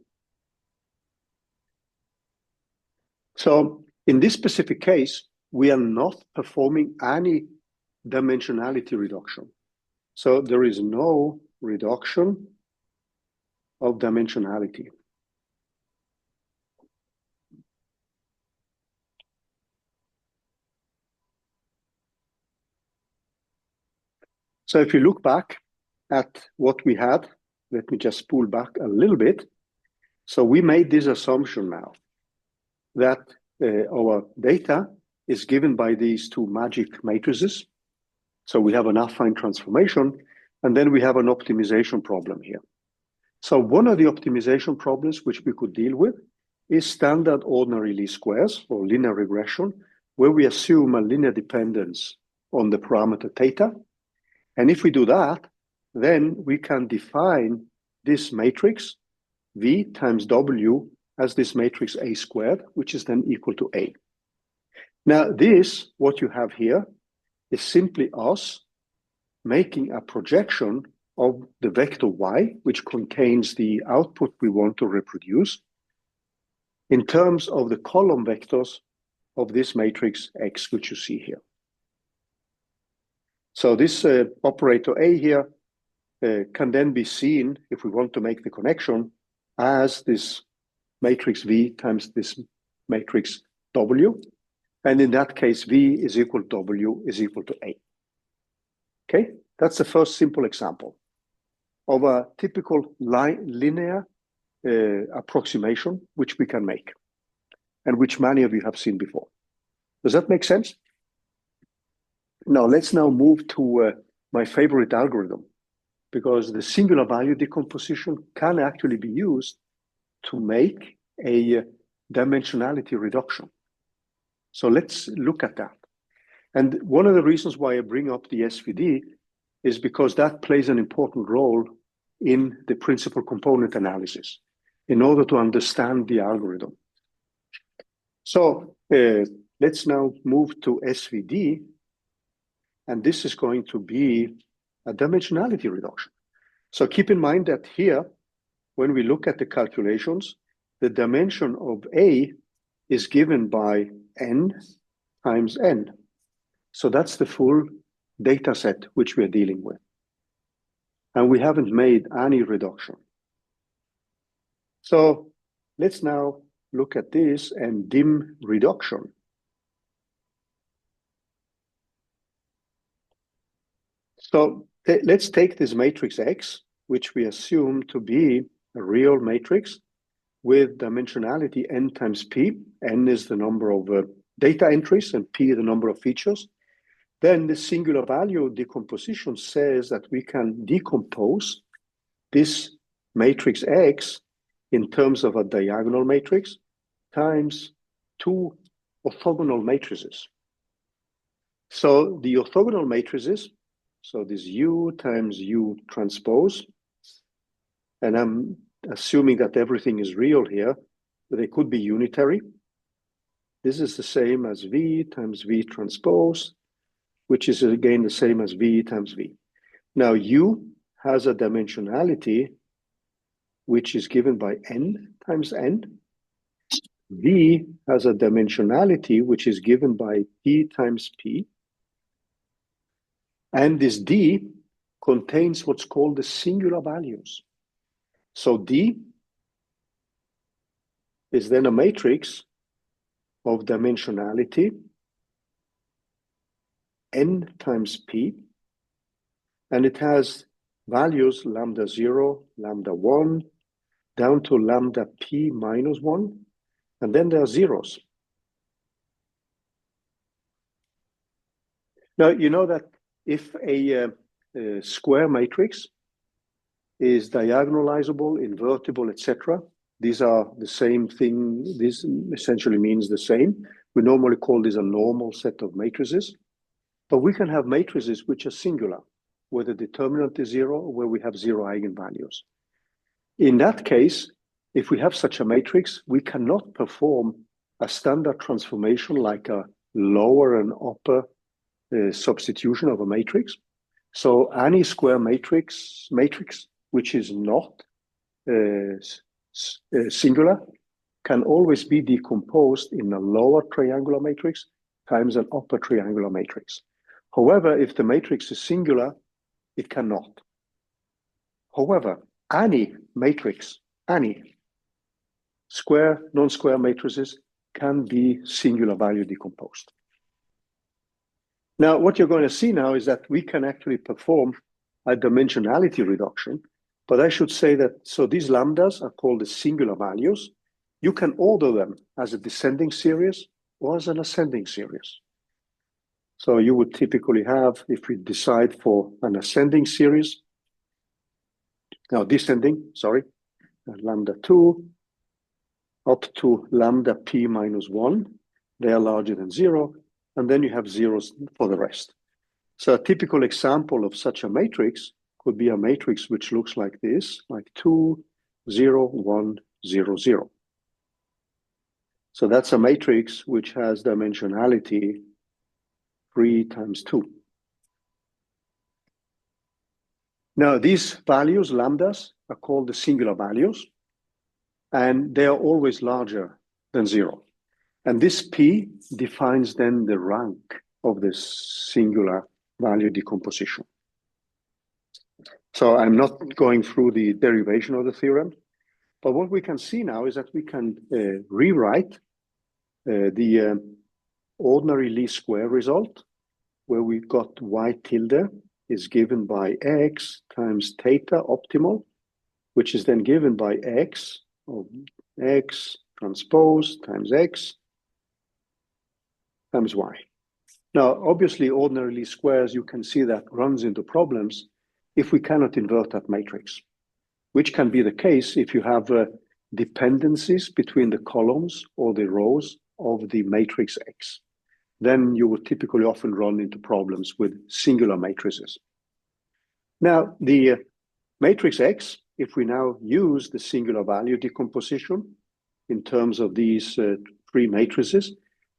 So in this specific case, we are not performing any dimensionality reduction. So there is no reduction of dimensionality. So if you look back at what we had, let me just pull back a little bit. So we made this assumption now that our data is given by these two magic matrices. So we have an affine transformation, and then we have an optimization problem here. So one of the optimization problems which we could deal with is standard ordinary least squares or linear regression, where we assume a linear dependence on the parameter theta. And if we do that, then we can define this matrix V times W as this matrix A squared, which is then equal to A. Now this, what you have here, is simply us making a projection of the vector Y, which contains the output we want to reproduce, in terms of the column vectors of this matrix X, which you see here. So this operator A here can then be seen, if we want to make the connection, as this matrix V times this matrix W. And in that case, V is equal to W is equal to A. Okay, that's the first simple example of a typical linear approximation which we can make, and which many of you have seen before. Does that make sense? Now, let's now move to my favorite algorithm, because the singular value decomposition can actually be used to make a dimensionality reduction. So let's look at that. And one of the reasons why I bring up the SVD is because that plays an important role in the principal component analysis in order to understand the algorithm. So let's now move to SVD, and this is going to be a dimensionality reduction. So keep in mind that here, when we look at the calculations, the dimension of A is given by n times n. So that's the full data set which we're dealing with. And we haven't made any reduction. So let's now look at this and dim reduction. So let's take this matrix X, which we assume to be a real matrix with dimensionality n times p. N is the number of data entries and p the number of features. Then the singular value decomposition says that we can decompose this matrix X in terms of a diagonal matrix times two orthogonal matrices. So the orthogonal matrices, so this U times U transpose, and I'm assuming that everything is real here, but they could be unitary. This is the same as V times V transpose, which is again the same as V times V. Now U has a dimensionality which is given by n times n. V has a dimensionality which is given by d times p. And this d contains what's called the singular values. So D is then a matrix of dimensionality n times p, and it has values lambda 0, lambda 1, down to lambda p minus 1, and then there are zeros. Now, you know that if a square matrix is diagonalizable, invertible, etc., these are the same thing. This essentially means the same. We normally call this a normal set of matrices, but we can have matrices which are singular, where the determinant is 0, or where we have 0 eigenvalues. In that case, if we have such a matrix, we cannot perform a standard transformation like a lower and upper substitution of a matrix. So any square matrix which is not singular can always be decomposed in a lower triangular matrix times an upper triangular matrix. However, if the matrix is singular, it cannot. However, any matrix, any square, non-square matrices can be singular value decomposed. Now, what you're going to see now is that we can actually perform a dimensionality reduction, but I should say that, so these lambdas are called the singular values. You can order them as a descending series or as an ascending series. So you would typically have, if we decide for an ascending series, descending, sorry, lambda 2 up to lambda p minus 1, they are larger than 0, and then you have zeros for the rest. So a typical example of such a matrix could be a matrix which looks like this, like 2, 0, 1, 0, 0. So that's a matrix which has dimensionality 3 times 2. Now, these values, lambdas, are called the singular values, and they are always larger than 0. And this P defines then the rank of this singular value decomposition. So I'm not going through the derivation of the theorem, but what we can see now is that we can rewrite the ordinary least square result, where we got y tilde is given by x times theta optimal, which is then given by x of x transpose times x times y. Now, obviously, ordinary least squares, you can see that runs into problems if we cannot invert that matrix, which can be the case if you have dependencies between the columns or the rows of the matrix X. Then you would typically often run into problems with singular matrices. Now, the matrix X, if we now use the singular value decomposition in terms of these three matrices,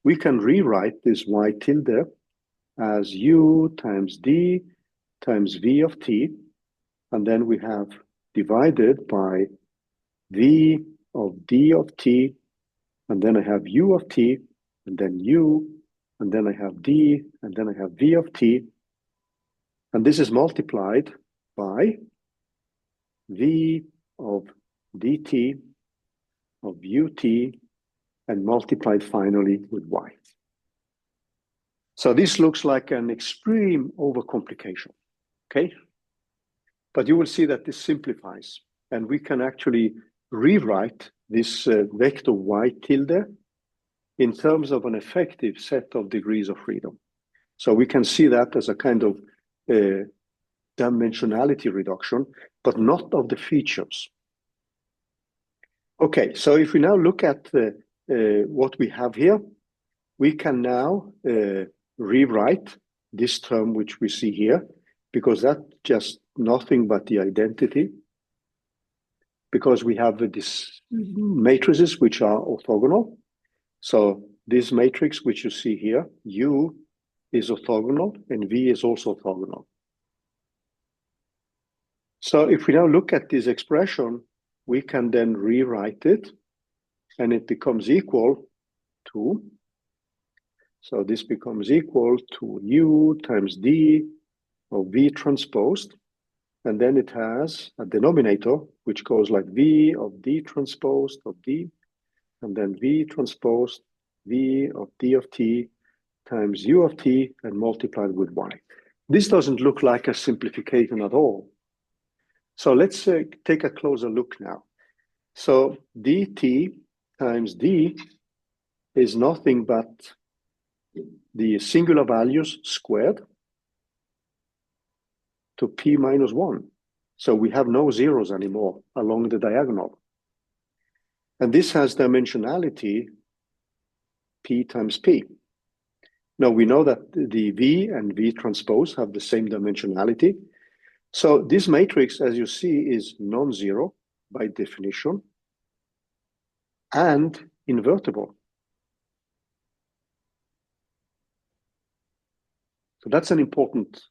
we can rewrite this y tilde as u times d times v of t, and then we have divided by v of d of t, and then I have u of t, and then u, and then I have d, and then I have v of t, and this is multiplied by v of dt of ut, and multiplied finally with y. So this looks like an extreme overcomplication, okay? But you will see that this simplifies, and we can actually rewrite this vector y tilde in terms of an effective set of degrees of freedom. So we can see that as a kind of dimensionality reduction, but not of the features. Okay, so if we now look at what we have here, we can now rewrite this term which we see here, because that's just nothing but the identity, because we have these matrices which are orthogonal. So this matrix which you see here, U is orthogonal and V is also orthogonal. So if we now look at this expression, we can then rewrite it, and it becomes equal to, so this becomes equal to U times D of V transposed, and then it has a denominator which goes like V of D transposed of D, and then V transposed V of D of T times U of T and multiplied with Y. This doesn't look like a simplification at all. So let's take a closer look now. So dt times d is nothing but the singular values squared to p minus 1. So we have no zeros anymore along the diagonal. And this has dimensionality p times p. Now we know that the V and V transpose have the same dimensionality. So this matrix, as you see, is non-zero by definition and invertible. So that's an important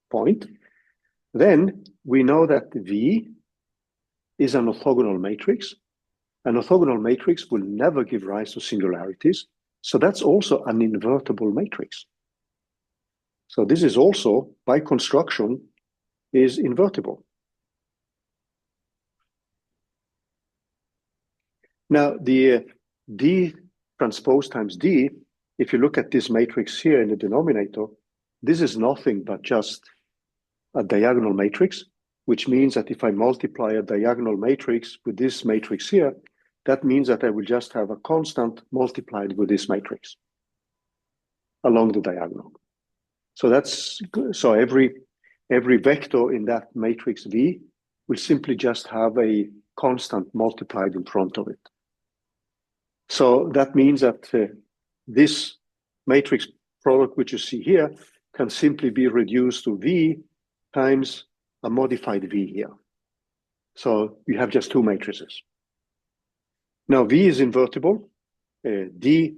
point. Then we know that V is an orthogonal matrix. An orthogonal matrix will never give rise to singularities. So that's also an invertible matrix. So this is also, by construction, is invertible. Now, the D transpose times D, if you look at this matrix here in the denominator, this is nothing but just a diagonal matrix, which means that if I multiply a diagonal matrix with this matrix here, that means that I will just have a constant multiplied with this matrix along the diagonal. So that's, so every vector in that matrix V will simply just have a constant multiplied in front of it. So that means that this matrix product which you see here can simply be reduced to V times a modified V here. So you have just two matrices. Now V is invertible, D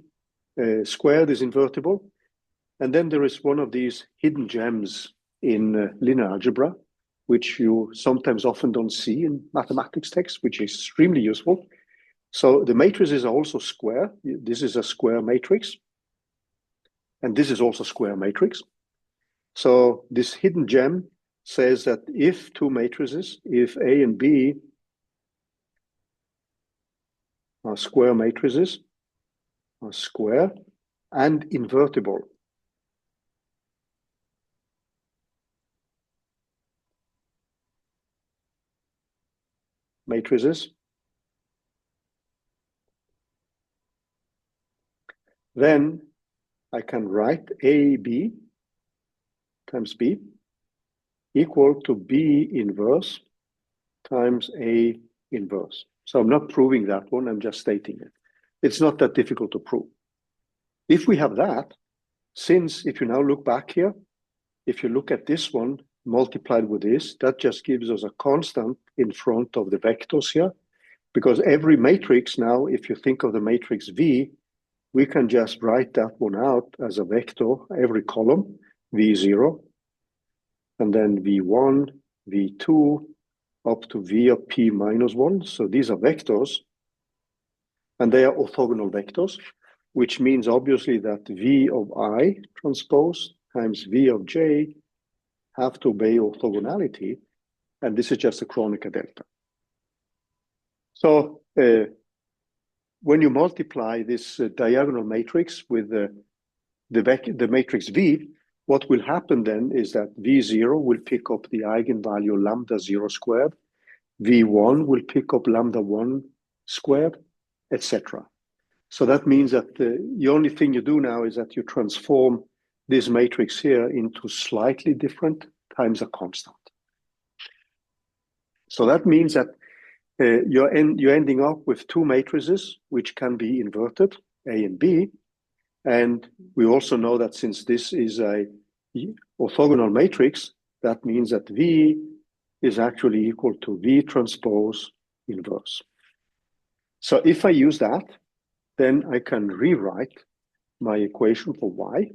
squared is invertible, and then there is one of these hidden gems in linear algebra, which you sometimes often don't see in mathematics texts, which is extremely useful. So the matrices are also square. This is a square matrix, and this is also square matrix. So this hidden gem says that if two matrices, if A and B are square matrices, are square and invertible, matrices, then I can write AB times B equal to B inverse times A inverse. So I'm not proving that one, I'm just stating it. It's not that difficult to prove. If we have that, since if you now look back here, if you look at this one multiplied with this, that just gives us a constant in front of the vectors here, because every matrix now, if you think of the matrix V, we can just write that one out as a vector, every column, V0, and then V1, V2, up to V of P minus 1. So these are vectors, and they are orthogonal vectors, which means obviously that V of I transpose times V of J have to obey orthogonality, and this is just a Kronecker delta. So when you multiply this diagonal matrix with the matrix V, what will happen then is that V0 will pick up the eigenvalue lambda 0 squared, V1 will pick up lambda 1 squared, etc. So that means that the only thing you do now is that you transform this matrix here into slightly different times a constant. So that means that you're ending up with two matrices which can be inverted, A and B. And we also know that since this is a orthogonal matrix, that means that V is actually equal to V transpose inverse. So if I use that, then I can rewrite my equation for Y.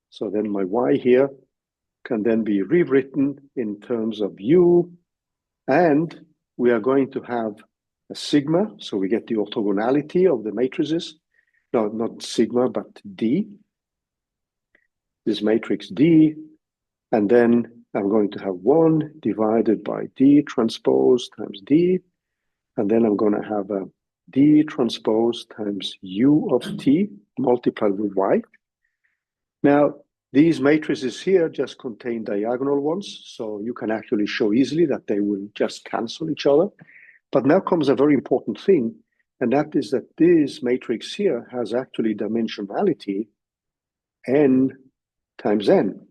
So then my Y here can then be rewritten in terms of U, and we are going to have a sigma, so we get the orthogonality of the matrices. No, not sigma, but D. This matrix D, and then I'm going to have 1 divided by D transpose times D, and then I'm going to have a D transpose times U of T multiplied with Y. Now, these matrices here just contain diagonal ones, so you can actually show easily that they will just cancel each other. But now comes a very important thing, and that is that this matrix here has actually dimensionality n times n.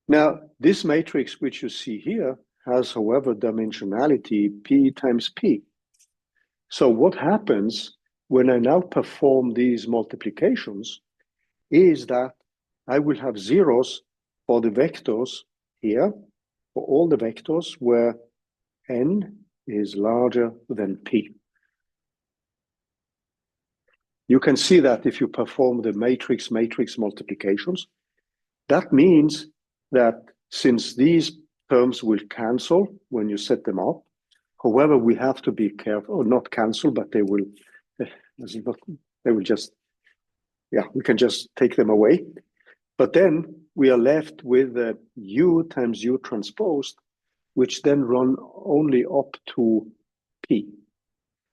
Now, this matrix which you see here has, however, dimensionality p times p. So what happens when I now perform these multiplications is that I will have zeros for the vectors here, for all the vectors where n is larger than p. You can see that if you perform the matrix multiplications. That means that since these terms will cancel when you set them up, however, we have to be careful, or not cancel, but they will just, yeah, we can just take them away. But then we are left with U times U transposed, which then run only up to P.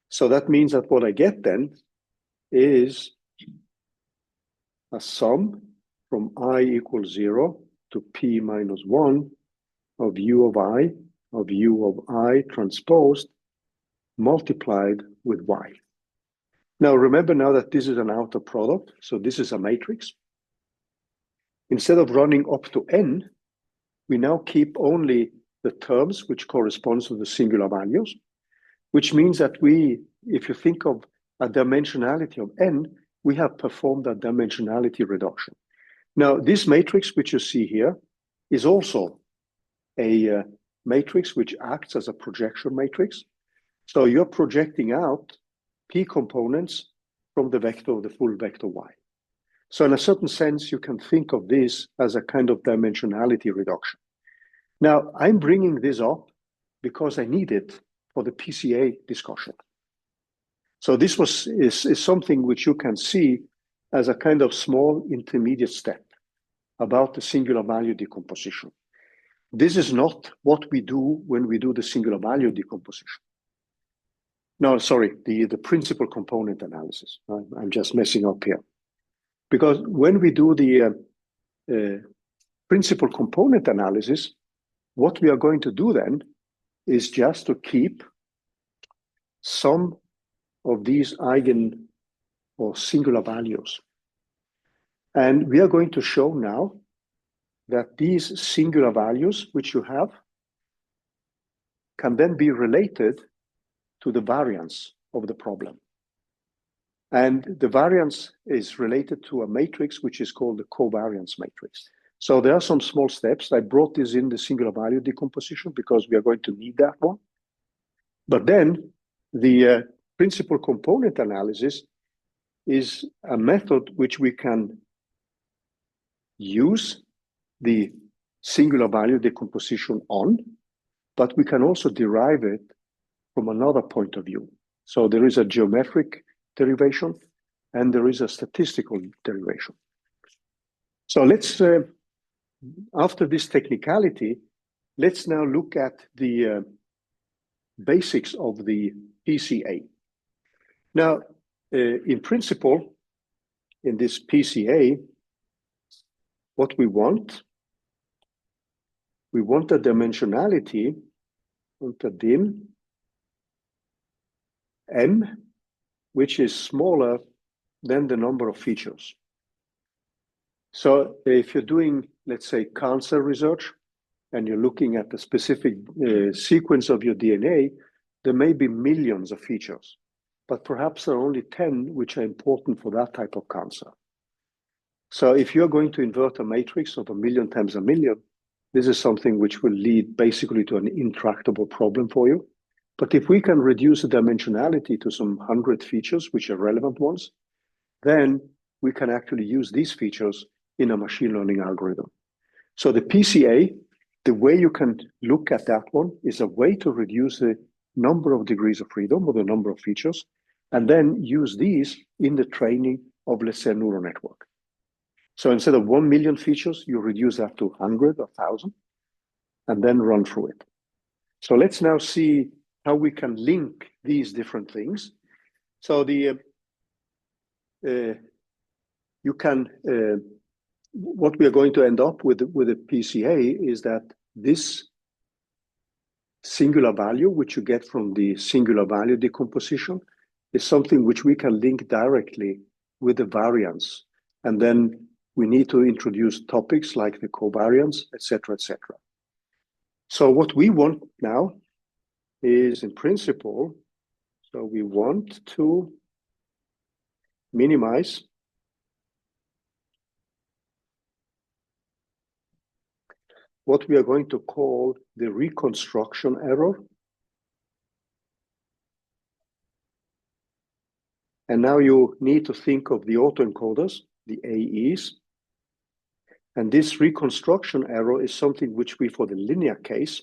So that means that what I get then is a sum from I equals 0 to P minus 1 of U of I transposed multiplied with Y. Now remember now that this is an outer product, so this is a matrix. Instead of running up to n, we now keep only the terms which corresponds to the singular values, which means that we, if you think of a dimensionality of n, we have performed a dimensionality reduction. Now, this matrix which you see here is also a matrix which acts as a projection matrix. So you're projecting out p components from the vector of the full vector y. So in a certain sense, you can think of this as a kind of dimensionality reduction. Now, I'm bringing this up because I need it for the PCA discussion. So this is something which you can see as a kind of small intermediate step. about the singular value decomposition. This is not what we do when we do the singular value decomposition. No, sorry, the principal component analysis. I'm just messing up here. Because when we do the principal component analysis, what we are going to do then is just to keep some of these eigen or singular values. And we are going to show now that these singular values which you have can then be related to the variance of the problem. And the variance is related to a matrix which is called the covariance matrix. So there are some small steps. I brought this in the singular value decomposition because we are going to need that one. But then the principal component analysis is a method which we can use the singular value decomposition on, but we can also derive it from another point of view. So there is a geometric derivation and there is a statistical derivation. So let's, after this technicality, let's now look at the basics of the PCA. Now, in principle, in this PCA, what we want a dimensionality unter dim m, which is smaller than the number of features. So if you're doing, let's say, cancer research, and you're looking at the specific sequence of your DNA, there may be millions of features, but perhaps there are only 10 which are important for that type of cancer. So if you're going to invert a matrix of 1,000,000 times 1,000,000, this is something which will lead basically to an intractable problem for you. But if we can reduce the dimensionality to some 100 features, which are relevant ones, then we can actually use these features in a machine learning algorithm. So the PCA, the way you can look at that one is a way to reduce the number of degrees of freedom or the number of features, and then use these in the training of, let's say, a neural network. So instead of 1,000,000 features, you reduce that to 100 or 1,000, and then run through it. So let's now see how we can link these different things. So what we are going to end up with the PCA is that this singular value, which you get from the singular value decomposition, is something which we can link directly with the variance. And then we need to introduce topics like the covariance, etc., etc. So what we want now is, in principle, so we want to minimize what we are going to call the reconstruction error. And now you need to think of the autoencoders, the AEs. And this reconstruction error is something which we, for the linear case,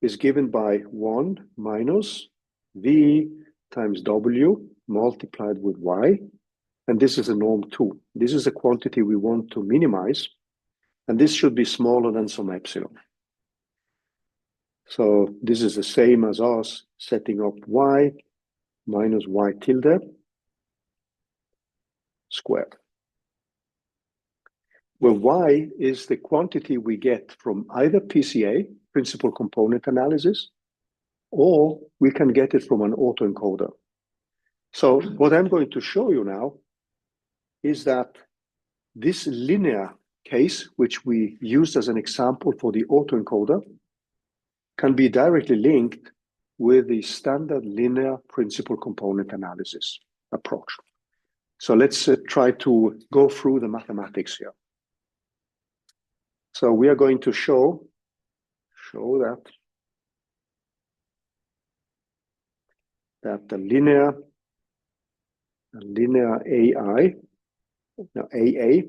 is given by 1 minus V times W multiplied with Y. And this is a norm 2. This is a quantity we want to minimize. And this should be smaller than some epsilon. So this is the same as us setting up Y minus Y tilde squared, where Y is the quantity we get from either PCA, principal component analysis, or we can get it from an autoencoder. So what I'm going to show you now is that this linear case, which we used as an example for the autoencoder, can be directly linked with the standard linear principal component analysis approach. So let's try to go through the mathematics here. So we are going to show that the linear AA,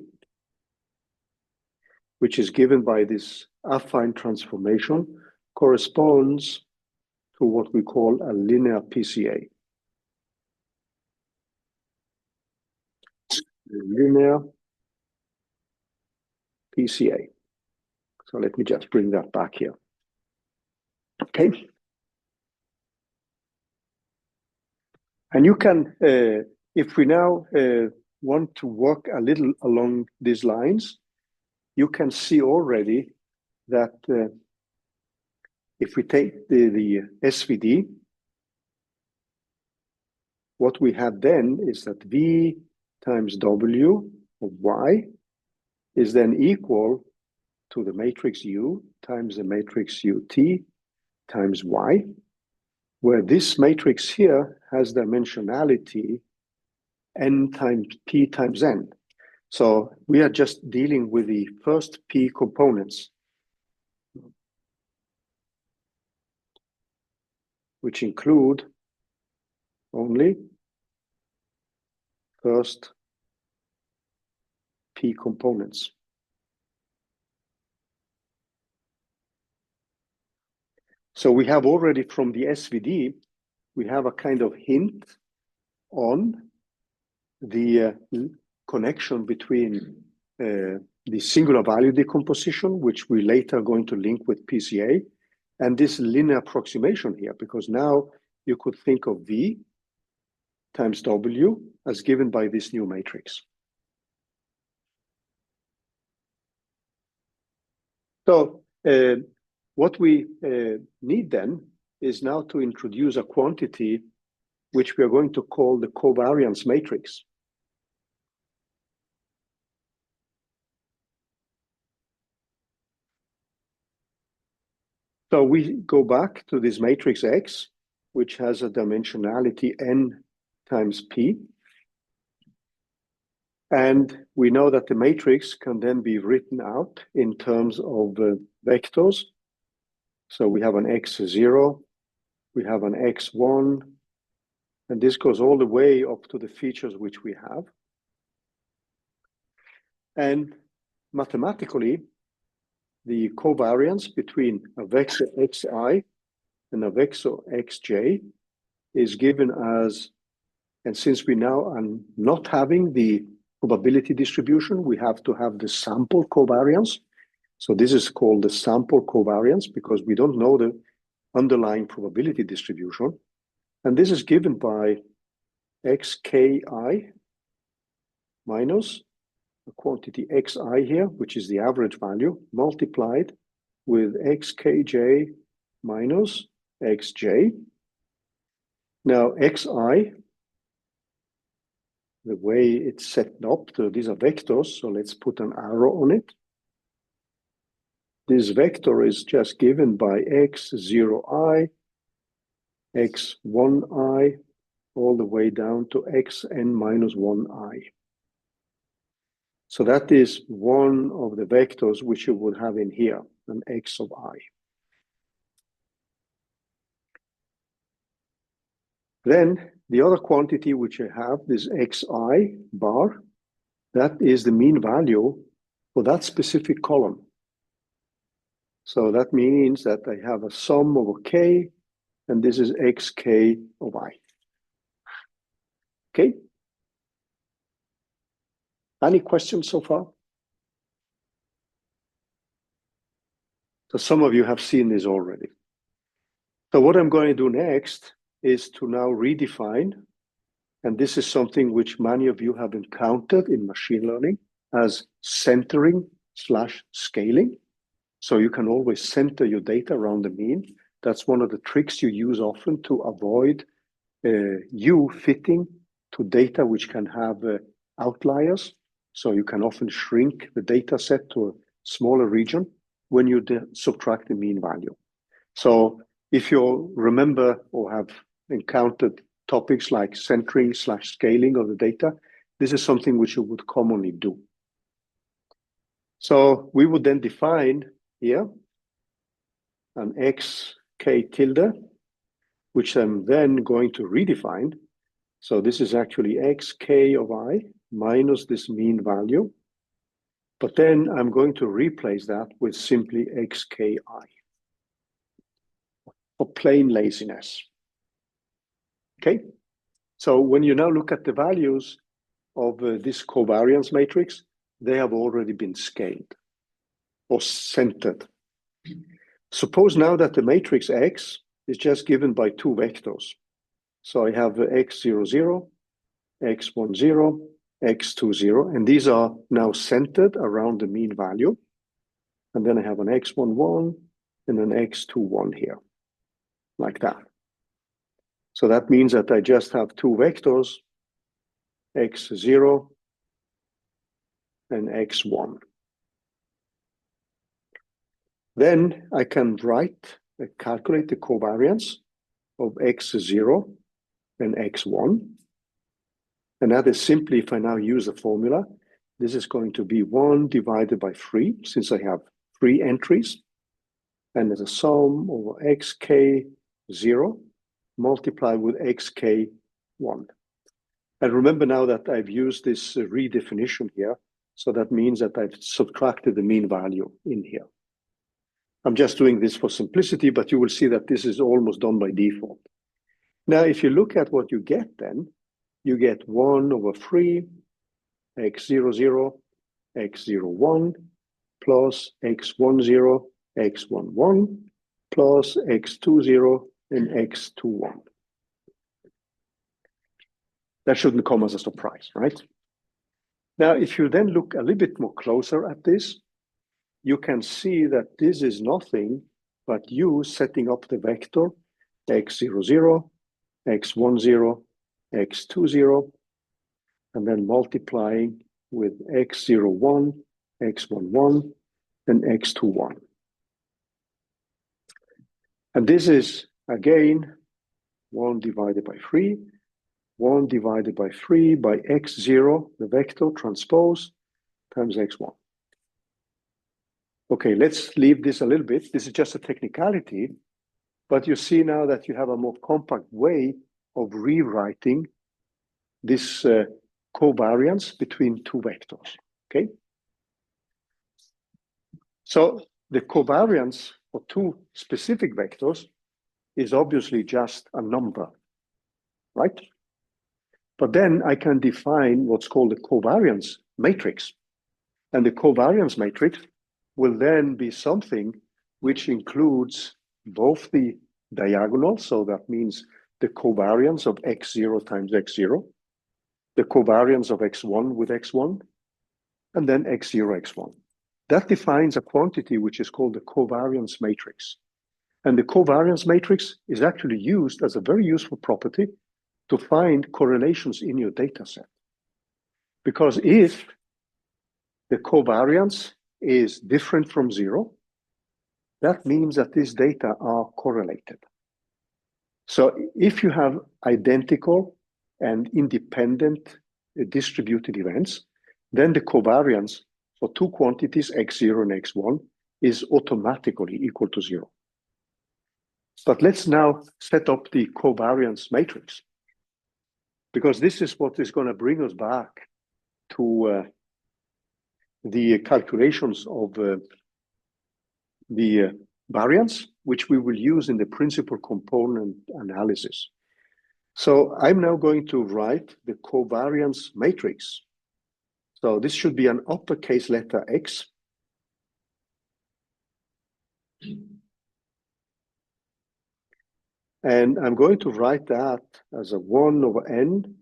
which is given by this affine transformation, corresponds to what we call a linear PCA. The linear PCA. So let me just bring that back here. Okay. And you can, if we now want to work a little along these lines, you can see already that if we take the SVD, what we have then is that V times W of Y is then equal to the matrix U times the matrix UT times Y, where this matrix here has dimensionality N times P times N. So we are just dealing with the first P components, which include only first P components. So we have already from the SVD, we have a kind of hint on the connection between the singular value decomposition, which we later are going to link with PCA, and this linear approximation here, because now you could think of V times W as given by this new matrix. So what we need then is now to introduce a quantity which we are going to call the covariance matrix. So we go back to this matrix X, which has a dimensionality N times P. And we know that the matrix can then be written out in terms of vectors. So we have an X0, we have an X1, and this goes all the way up to the features which we have. And mathematically, the covariance between a vector Xi and a vector Xj is given as, and since we now are not having the probability distribution, we have to have the sample covariance. So this is called the sample covariance because we don't know the underlying probability distribution. And this is given by xki minus a quantity xi here, which is the average value, multiplied with xkj minus xj. Now xi, the way it's set up, so these are vectors, so let's put an arrow on it. This vector is just given by x0i, x1i, all the way down to xn minus 1i. So that is one of the vectors which you would have in here, an x of I. Then the other quantity which I have, this xi bar, that is the mean value for that specific column. So that means that I have a sum over k, and this is xk of I. Okay? Any questions so far? So some of you have seen this already. So what I'm going to do next is to now redefine, and this is something which many of you have encountered in machine learning as centering / scaling. So you can always center your data around the mean. That's one of the tricks you use often to avoid you fitting to data which can have outliers. So you can often shrink the data set to a smaller region when you subtract the mean value. So if you remember or have encountered topics like centering / scaling of the data, this is something which you would commonly do. So we would then define here an xk tilde, which I'm then going to redefine. So this is actually xk of I minus this mean value. But then I'm going to replace that with simply xki for plain laziness. Okay? So when you now look at the values of this covariance matrix, they have already been scaled. or centered. Suppose now that the matrix X is just given by two vectors. So I have x00, x10, x20, and these are now centered around the mean value. And then I have an x11 and an x21 here, like that. So that means that I just have two vectors, x0 and x1. Then I can calculate the covariance of x0 and x1. And that is simply, if I now use a formula, this is going to be 1 divided by 3, since I have 3 entries. And there's a sum over xk0 multiplied with xk1. And remember now that I've used this redefinition here. So that means that I've subtracted the mean value in here. I'm just doing this for simplicity, but you will see that this is almost done by default. Now, if you look at what you get then, you get 1 over 3, x00, x01, plus x10, x11, plus x20, and x21. That shouldn't come as a surprise, right? Now, if you then look a little bit more closer at this, you can see that this is nothing but you setting up the vector x00, x10, x20, and then multiplying with x01, x11, and x21. And this is, again, 1 divided by 3, 1 divided by 3 by x0, the vector transpose, times x1. Okay, let's leave this a little bit. This is just a technicality, but you see now that you have a more compact way of rewriting this covariance between two vectors, okay? So the covariance for two specific vectors is obviously just a number, right? But then I can define what's called the covariance matrix. And the covariance matrix will then be something which includes both the diagonal, so that means the covariance of x0 times x0, the covariance of x1 with x1, and then x0, x1. That defines a quantity which is called the covariance matrix. And the covariance matrix is actually used as a very useful property to find correlations in your data set. Because if the covariance is different from 0, that means that these data are correlated. So if you have identical and independent distributed events, then the covariance for two quantities, x0 and x1, is automatically equal to 0. But let's now set up the covariance matrix, because this is what is going to bring us back to the calculations of the variance, which we will use in the principal component analysis. So I'm now going to write the covariance matrix. So this should be an uppercase letter X. And I'm going to write that as a 1 over n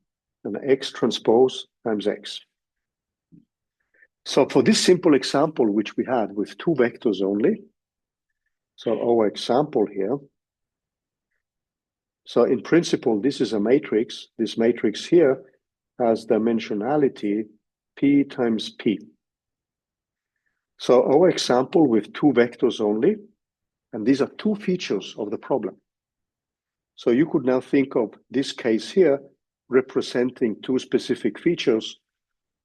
and X transpose times X. So for this simple example, which we had with two vectors only, so our example here, so in principle, this is a matrix. This matrix here has dimensionality P times P. So our example with two vectors only, and these are two features of the problem. So you could now think of this case here representing two specific features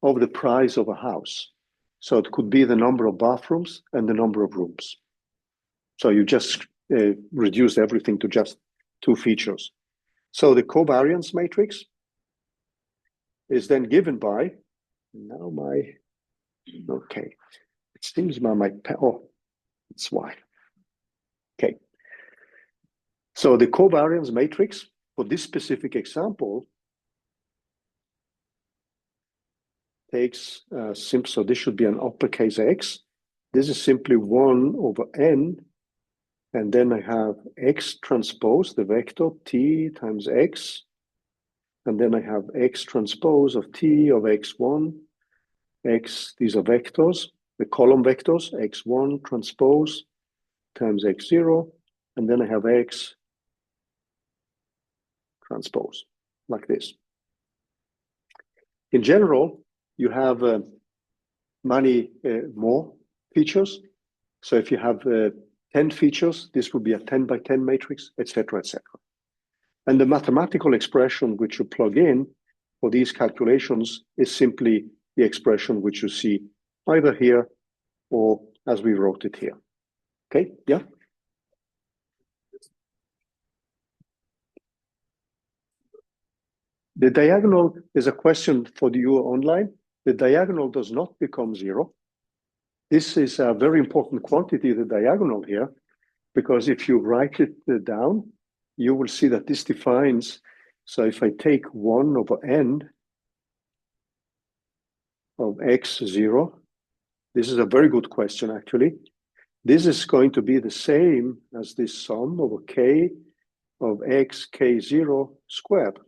of the price of a house. So it could be the number of bathrooms and the number of rooms. So you just reduce everything to just two features. So the covariance matrix is then given by, now okay, it seems it's Y. Okay. So the covariance matrix for this specific example takes so this should be an uppercase X, This is simply 1 over n, and then I have x transpose, the vector t times x, and then I have x transpose of t of x1, x, these are vectors, the column vectors, x1 transpose times x0, and then I have x transpose, like this. In general, you have many more features. So if you have 10 features, this would be a 10 by 10 matrix, etc., etc. And the mathematical expression which you plug in for these calculations is simply the expression which you see either here or as we wrote it here. Okay, yeah? The diagonal is a question for you online. The diagonal does not become 0. This is a very important quantity, the diagonal here, because if you write it down, you will see that this defines, so if I take 1 over n of x0, this is a very good question actually. This is going to be the same as this sum over k of x k0 squared.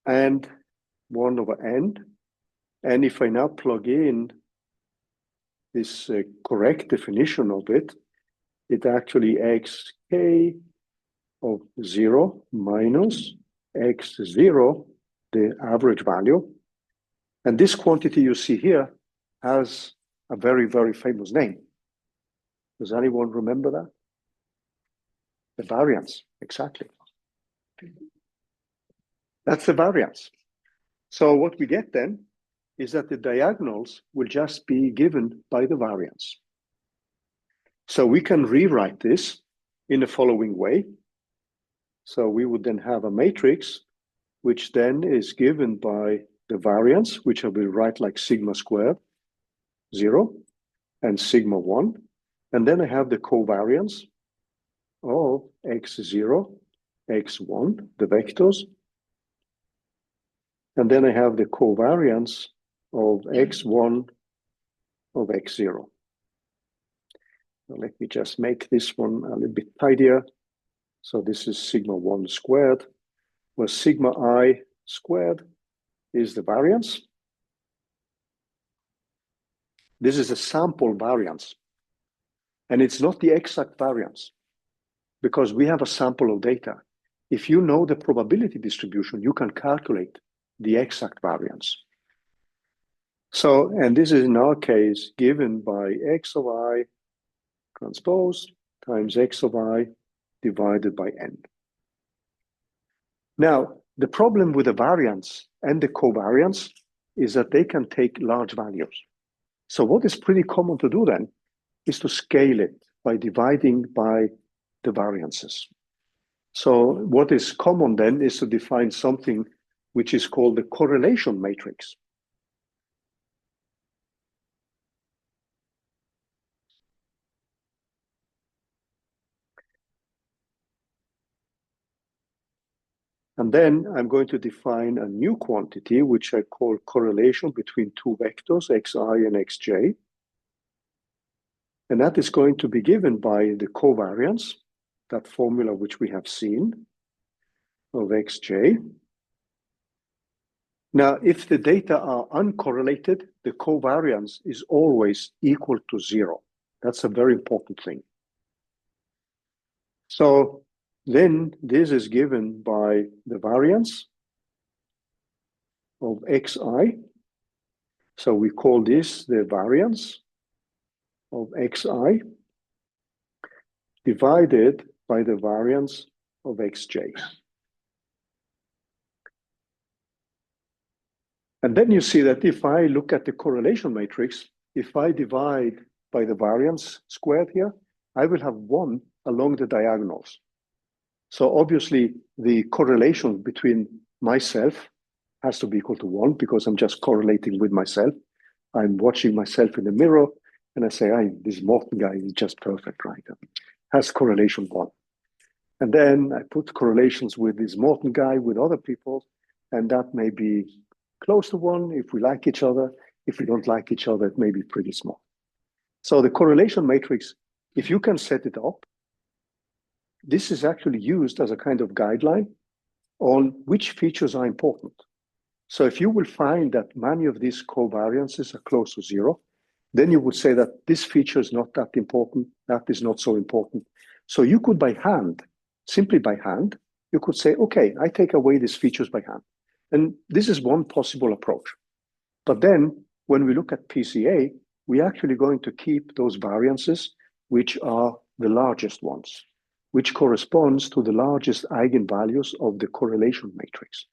And 1 over n. And if I now plug in this correct definition of it, it actually xk of 0 minus x0, the average value. And this quantity you see here has a very, very famous name. Does anyone remember that? The variance, exactly. That's the variance. So what we get then is that the diagonals will just be given by the variance. So we can rewrite this in the following way. So we would then have a matrix, which then is given by the variance, which I will write like sigma squared, 0, and sigma 1. And then I have the covariance of x0, x1, the vectors. And then I have the covariance of x1 of x0. Now let me just make this one a little bit tidier. So this is sigma 1 squared, where sigma I squared is the variance. This is a sample variance. And it's not the exact variance, because we have a sample of data. If you know the probability distribution, you can calculate the exact variance. So, and this is in our case given by x of I transpose times x of I divided by n. Now, the problem with the variance and the covariance is that they can take large values. So what is pretty common to do then is to scale it by dividing by the variances. So what is common then is to define something which is called the correlation matrix. And then I'm going to define a new quantity, which I call correlation between two vectors, xi and xj. And that is going to be given by the covariance, that formula which we have seen, of xj. Now, if the data are uncorrelated, the covariance is always equal to 0. That's a very important thing. So then this is given by the variance of xi. So we call this the variance of xi divided by the variance of xj. And then you see that if I look at the correlation matrix, if I divide by the variance squared here, I will have 1 along the diagonals. So obviously the correlation between myself has to be equal to 1 because I'm just correlating with myself. I'm watching myself in the mirror and I say, this Morten guy is just perfect, right? Has correlation 1. And then I put correlations with this Morten guy with other people, and that may be close to 1 if we like each other. If we don't like each other, it may be pretty small. So the correlation matrix, if you can set it up, this is actually used as a kind of guideline on which features are important. So if you will find that many of these covariances are close to zero, then you would say that this feature is not that important, that is not so important. So you could by hand, simply by hand, you could say, okay, I take away these features by hand. And this is one possible approach. But then when we look at PCA, we're actually going to keep those variances, which are the largest ones, which corresponds to the largest eigenvalues of the correlation matrix.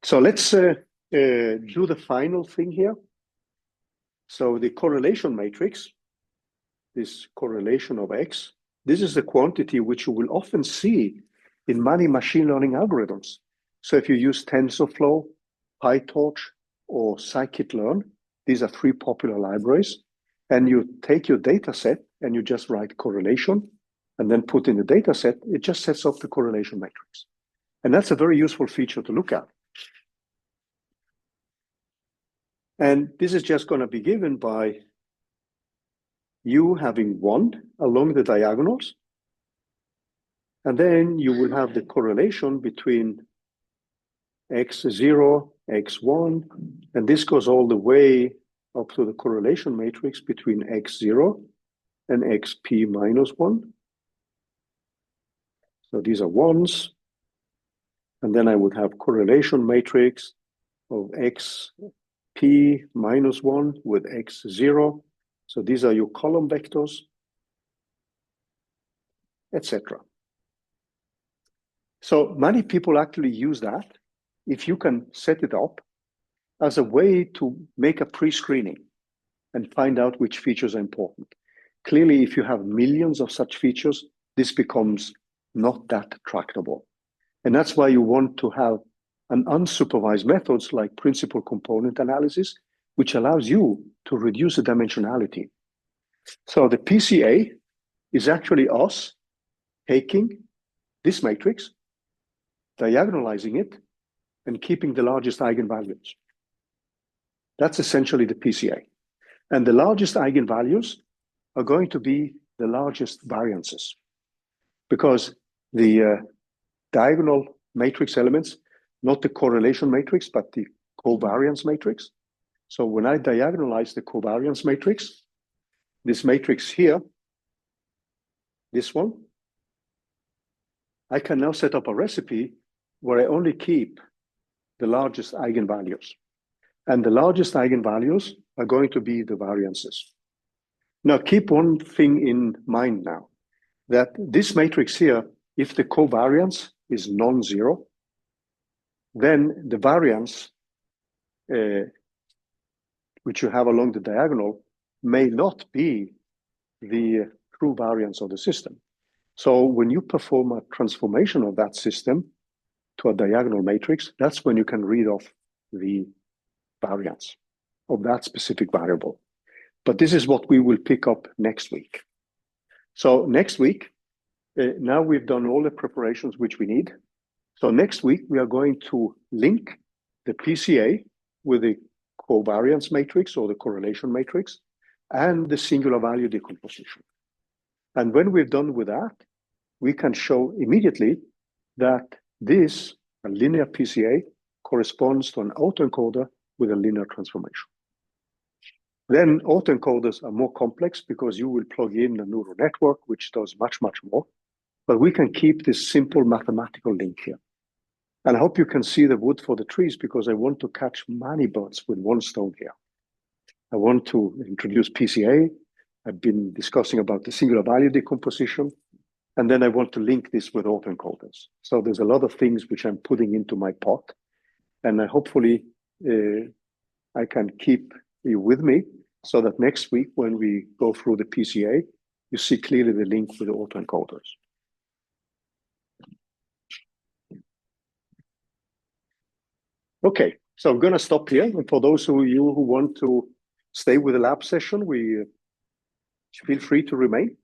So let's do the final thing here. So the correlation matrix, this correlation of X, this is the quantity which you will often see in many machine learning algorithms. So if you use TensorFlow, PyTorch, or scikit-learn, these are three popular libraries, and you take your data set and you just write correlation and then put in the data set, it just sets up the correlation matrix. And that's a very useful feature to look at. And this is just going to be given by you having 1 along the diagonals. And then you will have the correlation between x0, x1, and this goes all the way up to the correlation matrix between x0 and xp minus 1. So these are 1s. And then I would have correlation matrix of xp minus 1 with x0. So these are your column vectors, etc. So many people actually use that, if you can set it up, as a way to make a pre-screening and find out which features are important. Clearly, if you have millions of such features, this becomes not that tractable. And that's why you want to have an unsupervised methods like principal component analysis, which allows you to reduce the dimensionality. So the PCA is actually us taking this matrix, diagonalizing it, and keeping the largest eigenvalues. That's essentially the PCA. And the largest eigenvalues are going to be the largest variances, because the diagonal matrix elements, not the correlation matrix, but the covariance matrix. So when I diagonalize the covariance matrix, this matrix here, this one, I can now set up a recipe where I only keep the largest eigenvalues. And the largest eigenvalues are going to be the variances. Now, keep one thing in mind now, that this matrix here, if the covariance is non-zero, then the variance, which you have along the diagonal, may not be the true variance of the system. So when you perform a transformation of that system to a diagonal matrix, that's when you can read off the variance of that specific variable. But this is what we will pick up next week. So next week, now we've done all the preparations which we need. So next week, we are going to link the PCA with the covariance matrix or the correlation matrix and the singular value decomposition. And when we're done with that, we can show immediately that this, a linear PCA, corresponds to an autoencoder with a linear transformation. Then autoencoders are more complex because you will plug in a neural network, which does much, much more. But we can keep this simple mathematical link here. And I hope you can see the wood for the trees, because I want to catch many birds with one stone here. I want to introduce PCA. I've been discussing about the singular value decomposition. And then I want to link this with autoencoders. So there's a lot of things which I'm putting into my pot. And hopefully I can keep you with me so that next week when we go through the PCA, you see clearly the link with the autoencoders. Okay, so I'm going to stop here. And for those of you who want to stay with the lab session, feel free to remain.